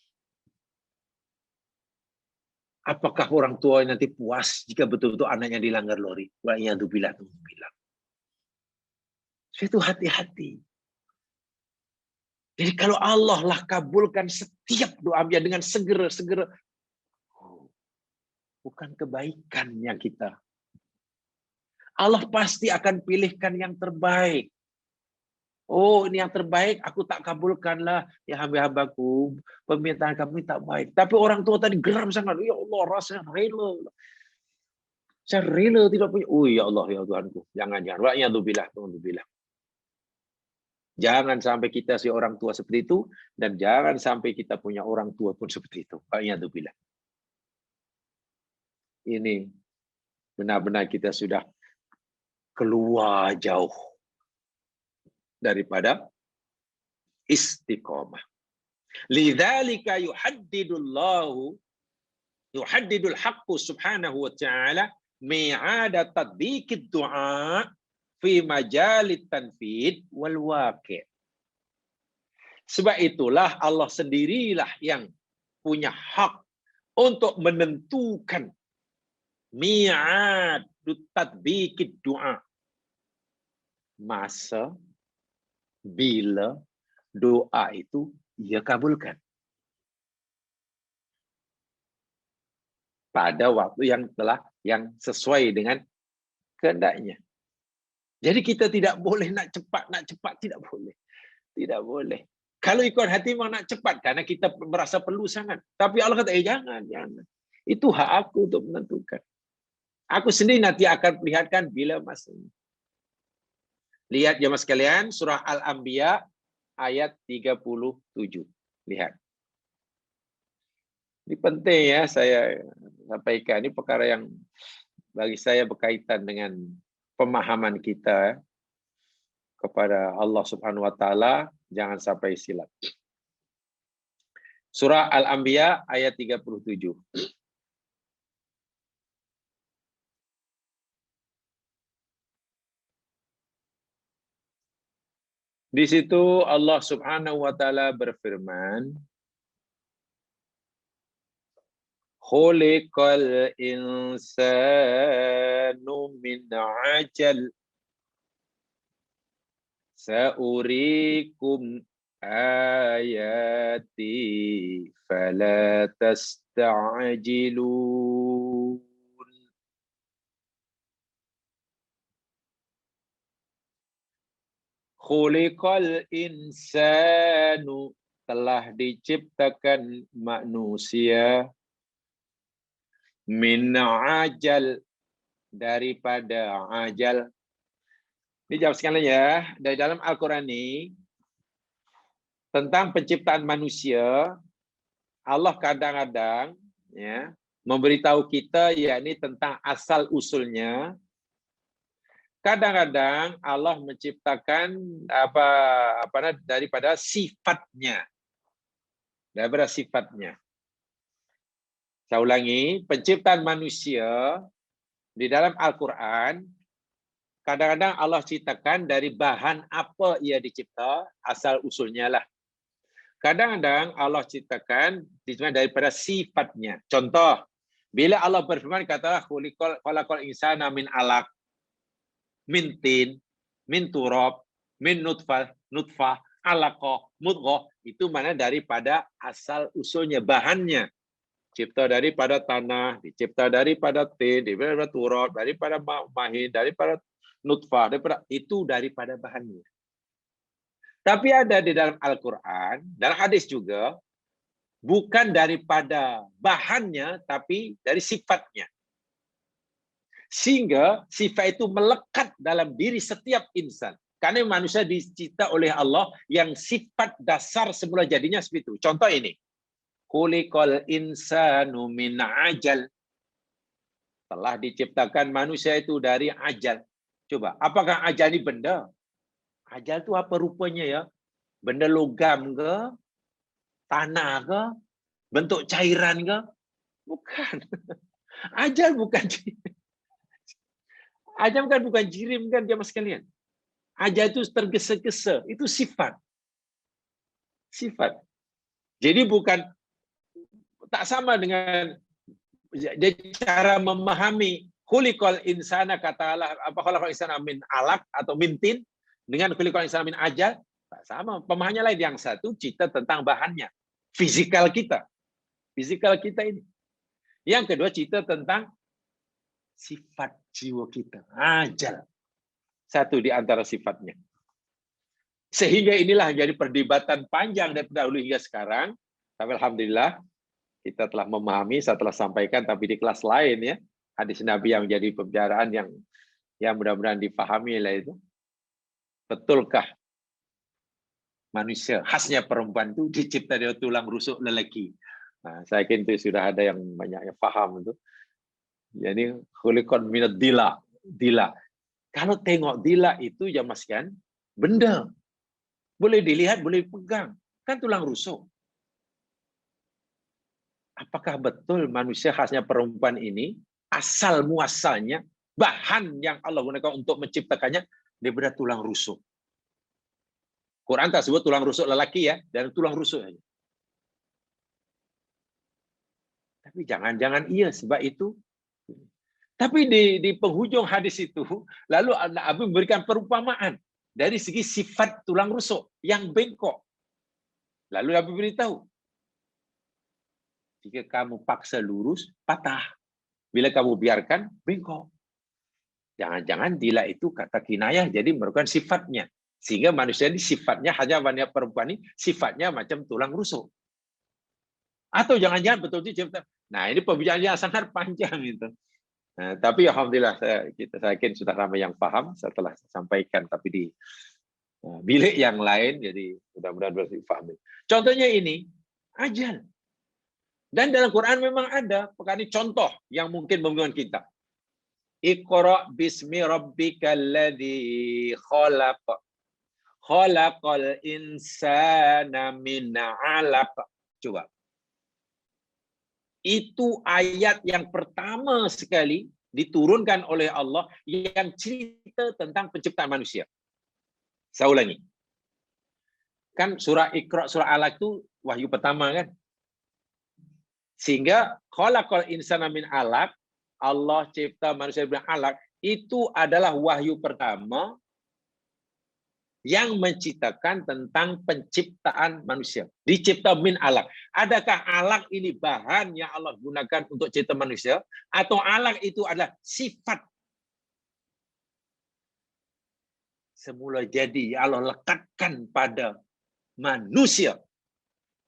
Apakah orang tua nanti puas jika betul-betul anaknya dilanggar lori? Wa'iyadzubillah. Itu hati-hati. Jadi kalau Allah lah kabulkan setiap doanya dengan segera, bukan kebaikan yang kita. Allah pasti akan pilihkan yang terbaik. Oh, ini yang terbaik, aku tak kabulkanlah. Ya hamba-hambaku, permintaan kamu tak baik. Tapi orang tua tadi geram sangat. Ya Allah, rasanya rela. Saya rela tidak punya. Oh ya Allah, ya Tuhanku. Jangan. Wa'iyadzubillah. Jangan sampai kita si orang tua seperti itu. Dan jangan sampai kita punya orang tua pun seperti itu. Wa'iyadzubillah. Ini benar-benar kita sudah keluar jauh daripada istiqamah. Lidzalika yuhaddidul haqqu subhanahu wa ta'ala mi'ada tadbiqid du'a fi majalit tanfid wal waqi'. Sebab itulah Allah sendirilah yang punya hak untuk menentukan mi'ad tadbiqid du'a, masa bila doa itu ia kabulkan pada waktu yang sesuai dengan kehendaknya. Jadi kita tidak boleh nak cepat tidak boleh. Kalau ikut hati mau nak cepat karena kita merasa perlu sangat. Tapi Allah kata jangan. Itu hak aku untuk menentukan. Aku sendiri nanti akan perlihatkan bila masanya. Lihat jemaah sekalian, surah Al-Anbiya ayat 37. Lihat. Ini penting ya saya sampaikan. Ini perkara yang bagi saya berkaitan dengan pemahaman kita kepada Allah Subhanahu wa taala, jangan sampai silap. Surah Al-Anbiya ayat 37. Di situ Allah Subhanahu wa taala berfirman, khuliqal insanu min ajal sa'urikum ayati fala tasta'jilun. Khuliqal insanu, telah diciptakan manusia, min ajal, daripada ajal. Dijawab sekalian ya, dari dalam Al-Quran ini tentang penciptaan manusia, Allah kadang-kadang ya memberitahu kita yakni tentang asal usulnya. Kadang-kadang Allah menciptakan daripada sifatnya. Daripada sifatnya. Saya ulangi, penciptaan manusia di dalam Al-Quran, kadang-kadang Allah ciptakan dari bahan apa ia dicipta, asal usulnya lah. Kadang-kadang Allah ciptakan daripada sifatnya. Contoh, bila Allah berfirman, katalah khalaqal insana min alaq, min tin, min turab, min nutfah, alaqah, mudghah, itu mana daripada asal usulnya, bahannya. Cipta daripada tanah, dicipta daripada tin, daripada turab, daripada mahin, daripada nutfah, daripada bahannya. Tapi ada di dalam Al-Quran, dalam hadis juga, bukan daripada bahannya, tapi dari sifatnya. Sehingga sifat itu melekat dalam diri setiap insan. Karena manusia dicipta oleh Allah yang sifat dasar semula jadinya seperti itu. Contoh ini. Khuliqal insanu min ajal. Telah diciptakan manusia itu dari ajal. Coba, apakah ajal ini benda? Ajal itu apa rupanya ya? Benda logam ke? Tanah ke? Bentuk cairan ke? Bukan. Ajal bukan. Ajal kan bukan jirim kan jemaah sekalian. Ajal itu tergesa-gesa. Itu sifat. Sifat. Jadi bukan tak sama dengan cara memahami khuliqal insana, kata Allah, apa khuliqal insana min alaq atau min tin, dengan khuliqal insana min ajal, tak sama. Pemahamannya lain. Yang satu cerita tentang bahannya, fisikal kita. Fisikal kita ini. Yang kedua cerita tentang sifat jiwa kita. Ajal. Satu di antara sifatnya. Sehingga inilah jadi perdebatan panjang dari dahulu hingga sekarang. Tapi alhamdulillah kita telah memahami, saya telah sampaikan, tapi di kelas lain ya, hadis Nabi yang jadi pembicaraan yang mudah-mudahan dipahami lah itu. Betulkah manusia, khasnya perempuan itu dicipta dari tulang rusuk lelaki? Nah, saya yakin itu sudah ada yang banyak yang paham itu. Jadi khuliqan minad dila. Kalau tengok dila itu ya Mas kan, benda. Boleh dilihat, boleh pegang. Kan tulang rusuk. Apakah betul manusia khasnya perempuan ini, asal muasalnya, bahan yang Allah gunakan untuk menciptakannya, daripada tulang rusuk? Quran tak sebut tulang rusuk lelaki ya, dan tulang rusuk aja. Tapi jangan-jangan iya, sebab itu. Tapi di penghujung hadis itu, lalu Nabi memberikan perumpamaan dari segi sifat tulang rusuk yang bengkok. Lalu Nabi beritahu, jika kamu paksa lurus, patah. Bila kamu biarkan, bengkok. Jangan-jangan dila itu kata kinayah, jadi merupakan sifatnya. Sehingga manusia ini sifatnya, hanya wanita perempuan ini, sifatnya macam tulang rusuk. Atau jangan-jangan betul-betul. Nah, ini pembicaraan yang sangat panjang itu. Nah, tapi alhamdulillah saya yakin sudah ramai yang paham setelah saya sampaikan, tapi di bilik yang lain, jadi mudah-mudahan bisa dipahami. Contohnya ini, ajal. Dan dalam Quran memang ada, perkara ini contoh yang mungkin membingungkan kita. Iqra bismi rabbikal ladzi khalaq. Khalaqal insana min 'alaq. Coba. Itu ayat yang pertama sekali diturunkan oleh Allah yang cerita tentang penciptaan manusia. Saya ulangi. Kan surah Iqra, surah Alaq itu wahyu pertama kan? Sehingga khalaqal insana min 'alaq, Allah cipta manusia dari 'alaq, itu adalah wahyu pertama yang menciptakan tentang penciptaan manusia. Dicipta min 'alaq. Adakah alaq ini bahan yang Allah gunakan untuk cipta manusia, atau alaq itu adalah sifat semula jadi Allah lekatkan pada manusia,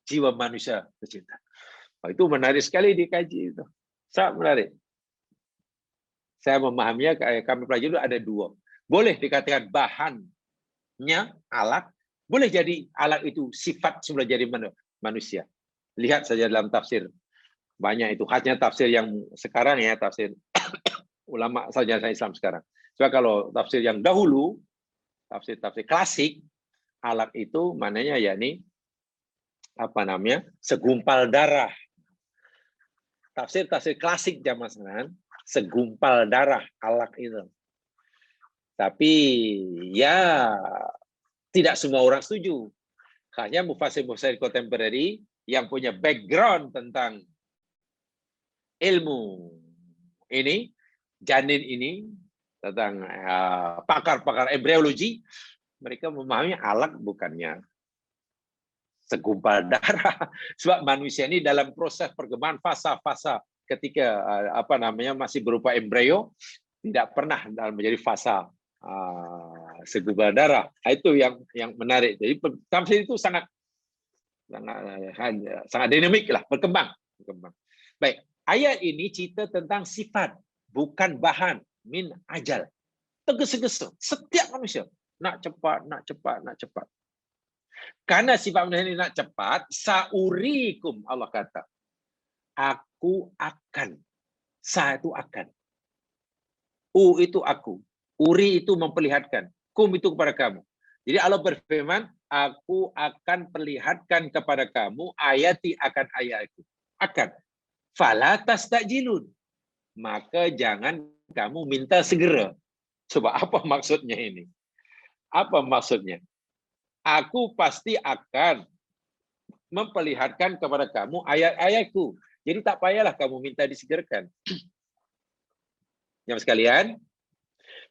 jiwa manusia tercipta? Itu menarik sekali dikaji itu. Sangat menarik. Saya memahaminya, kami pelajari dulu ada dua. Boleh dikatakan bahannya alaq, boleh jadi alaq itu sifat semula jadi manusia. Lihat saja dalam tafsir. Banyak itu. Khasnya tafsir yang sekarang ya, tafsir ulama saja Islam sekarang. Sebab kalau tafsir yang dahulu, tafsir klasik, alaq itu maknanya yakni apa namanya? Segumpal darah. Tafsir klasik zaman sekarang, segumpal darah alaq itu. Tapi ya tidak semua orang setuju. Hanya mufassir-mufassir kontemporeri yang punya background tentang ilmu ini, janin ini, tentang pakar-pakar embriologi, mereka memahami alaq bukannya segumpal darah. Sebab manusia ini dalam proses perkembangan fasa-fasa ketika masih berupa embrio, tidak pernah menjadi fasa segumpal darah. Itu yang menarik. Jadi tafsir itu sangat dinamik lah, berkembang. Baik, ayat ini cerita tentang sifat, bukan bahan, min ajal. Tergesa-gesa setiap manusia nak cepat. Karena sifat manusia ini nak cepat, saurikum, Allah kata, aku akan. Sa itu akan. U itu aku. Uri itu memperlihatkan. Kum itu kepada kamu. Jadi Allah berfirman, aku akan perlihatkan kepada kamu ayati akan ayatku. Akan. Fala tastajilun. Maka jangan kamu minta segera. Coba apa maksudnya ini? Apa maksudnya? Aku pasti akan memperlihatkan kepada kamu ayat-ayatku. Jadi tak payahlah kamu minta disegerakan. Yang sekalian,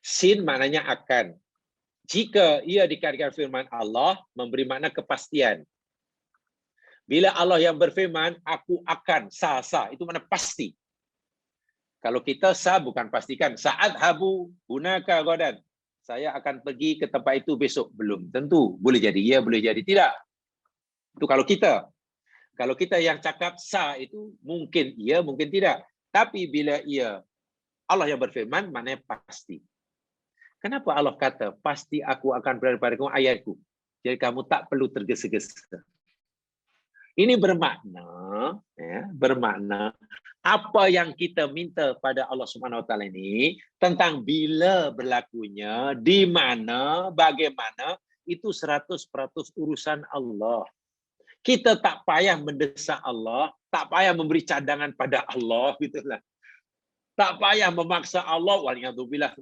sin maknanya akan. Jika ia dikaitkan firman Allah, memberi makna kepastian. Bila Allah yang berfirman, aku akan, sa, itu makna pasti. Kalau kita sa bukan pastikan. Saat habu, hunaka godan. Saya akan pergi ke tempat itu besok. Belum tentu. Boleh jadi ya, boleh jadi tidak. Itu kalau kita. Kalau kita yang cakap sa itu mungkin iya, mungkin tidak. Tapi bila ia Allah yang berfirman, maknanya pasti. Kenapa Allah kata, pasti aku akan berada pada kamu ayatku. Jadi kamu tak perlu tergesa-gesa. Ini bermakna, apa yang kita minta pada Allah Subhanahu Wa Taala ini tentang bila berlakunya, di mana, bagaimana, itu 100% urusan Allah. Kita tak payah mendesak Allah, tak payah memberi cadangan pada Allah, gitulah. Tak payah memaksa Allah, waliyadzubillah.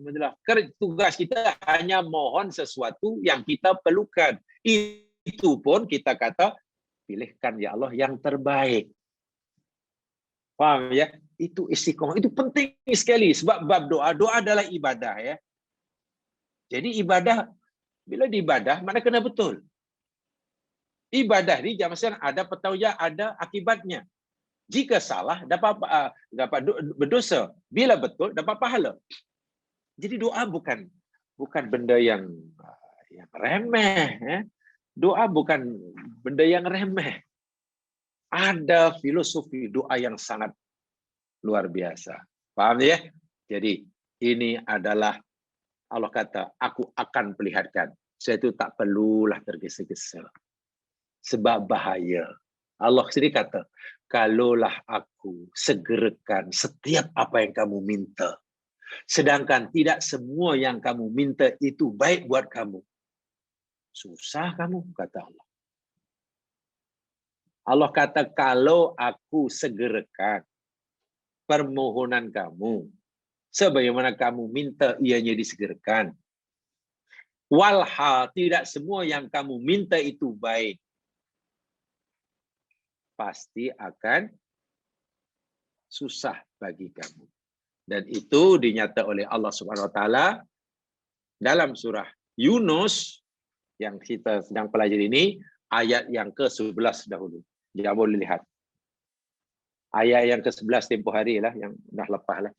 Tugas kita hanya mohon sesuatu yang kita perlukan. Itu pun kita kata, pilihkan ya Allah yang terbaik. Paham ya? Itu istiqomah. Itu penting sekali. Sebab bab doa adalah ibadah ya. Jadi ibadah, bila diibadah, mana kena betul. Ibadah ni jangan macam ada petauja, ada akibatnya. Jika salah, dapat berdosa. Bila betul, dapat pahala. Jadi doa bukan benda yang remeh. Ya. Doa bukan benda yang remeh. Ada filosofi doa yang sangat luar biasa. Paham ya? Jadi ini adalah Allah kata, aku akan perlihatkan. Saya itu tak perlulah tergesa-gesa. Sebab bahaya. Allah sendiri kata, kalaulah aku segerakan setiap apa yang kamu minta. Sedangkan tidak semua yang kamu minta itu baik buat kamu. Susah kamu, kata Allah. Allah kata, kalau aku segerakan permohonan kamu, sebagaimana kamu minta ianya disegerakan. Walhal tidak semua yang kamu minta itu baik. Pasti akan susah bagi kamu. Dan itu dinyata oleh Allah Subhanahu Wa Taala dalam surah Yunus yang kita sedang pelajari ini, ayat yang ke-11 dahulu. Jangan boleh lihat. Ayat yang ke-11 tempoh hari lah, yang dah lepas lah.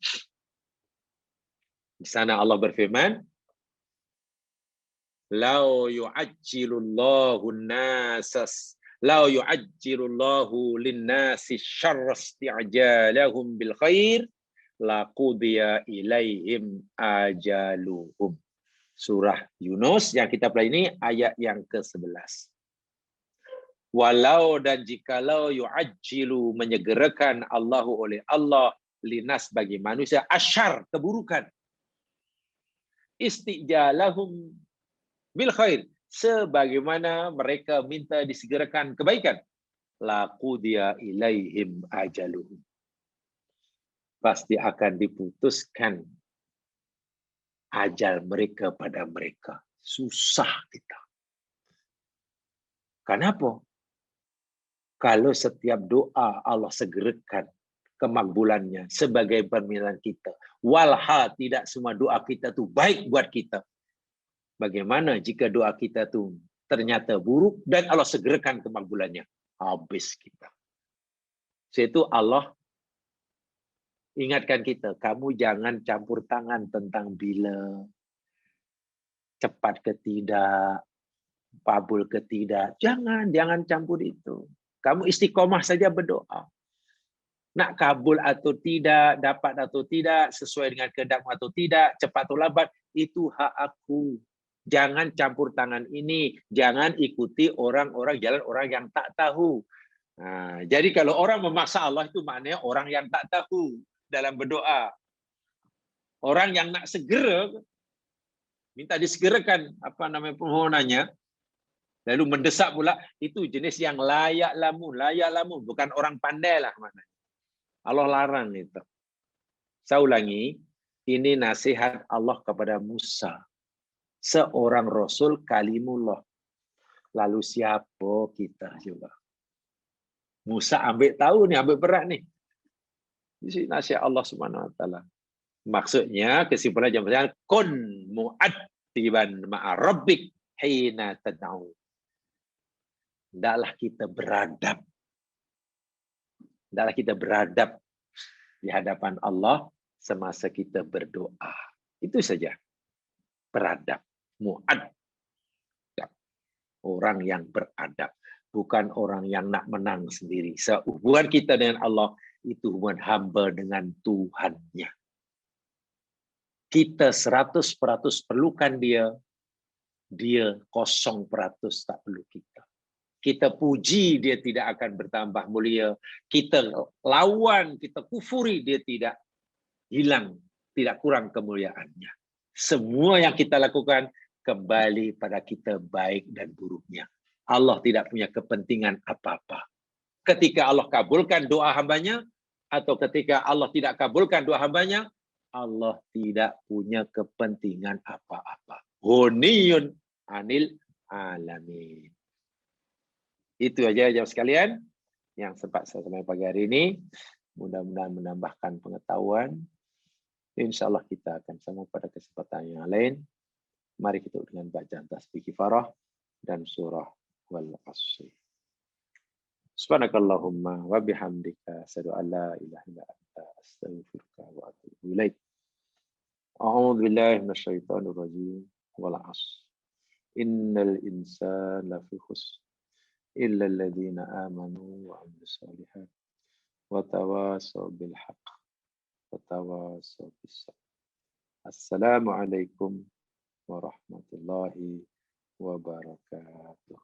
Di sana Allah berfirman, Lau yu'ajjilullahu nasas Lau yu'ajjilullahu linnasi syarra isti'jalahum bil khair laqudiya ilaihim ajaluhum. Surah Yunus yang kita pelajari ini ayat yang ke-11. Walau dan jikalau yu'ajjilu menyegerakan Allahu oleh Allah linas bagi manusia asyar keburukan. Isti'jalahum bil khair sebagaimana mereka minta disegerakan kebaikan. Laqudiya ilaihim ajaluhum. Pasti akan diputuskan ajal mereka pada mereka. Susah kita. Kenapa? Kalau setiap doa Allah segerakan kemakbulannya sebagai permintaan kita. Walhal tidak semua doa kita tu baik buat kita. Bagaimana jika doa kita tu ternyata buruk dan Allah segerakan kemakbulannya. Habis kita. Situ Allah ingatkan kita, kamu jangan campur tangan tentang bila, cepat ke tidak, kabul ke tidak. Jangan campur itu. Kamu istiqomah saja berdoa. Nak kabul atau tidak, dapat atau tidak, sesuai dengan kehendakmu atau tidak, cepat atau lambat, itu hak aku. Jangan campur tangan ini. Jangan ikuti orang-orang jalan orang yang tak tahu. Nah, jadi kalau orang memaksa Allah itu maknanya orang yang tak tahu dalam berdoa. Orang yang nak segera, minta disegerakan permohonannya, lalu mendesak pula, itu jenis yang layak lamun, bukan orang pandai lah maknanya. Allah larang itu. Saya ulangi, ini nasihat Allah kepada Musa. Seorang Rasul kalimullah. Lalu siapa kita juga? Musa ambil tahu nih, ambil berat nih. Ini nasihat Allah Subhanahu wa taala. Maksudnya kesimpulan jamaah kun mu'addiban ma'a rabbik hina tad'u. Hendaklah kita beradab. Hendaklah kita beradab di hadapan Allah semasa kita berdoa. Itu saja. Beradab. Mu'adab. Orang yang beradab. Bukan orang yang nak menang sendiri. Hubungan kita dengan Allah itu hubungan hamba dengan Tuhannya. Kita 100% perlukan dia. Dia 0% tak perlu kita. Kita puji, dia tidak akan bertambah mulia. Kita lawan, kita kufuri, dia tidak hilang, tidak kurang kemuliaannya. Semua yang kita lakukan kembali pada kita baik dan buruknya. Allah tidak punya kepentingan apa-apa. Ketika Allah kabulkan doa hambanya, atau ketika Allah tidak kabulkan doa hambanya, Allah tidak punya kepentingan apa-apa. Ghaniyun anil alamin. Itu aja jawab sekalian yang sempat saya sampaikan pagi hari ini. Mudah-mudahan menambahkan pengetahuan. InsyaAllah kita akan sambung pada kesempatan yang lain. Mari kita dengan bacaan tasbih kifarah dan surah wal asr. Subhanakallahumma wa bihamdika asyhadu an la ilaha illa anta astaghfiruka wa atubu ilaik. A'udzu billahi minasyaitonir rajim. Wal asr. Innal insana lafi khusr. إلا الذين آمنوا وعملوا الصالحات وتواصوا بالحق وتواصوا بالصبر. السلام عليكم ورحمة الله وبركاته.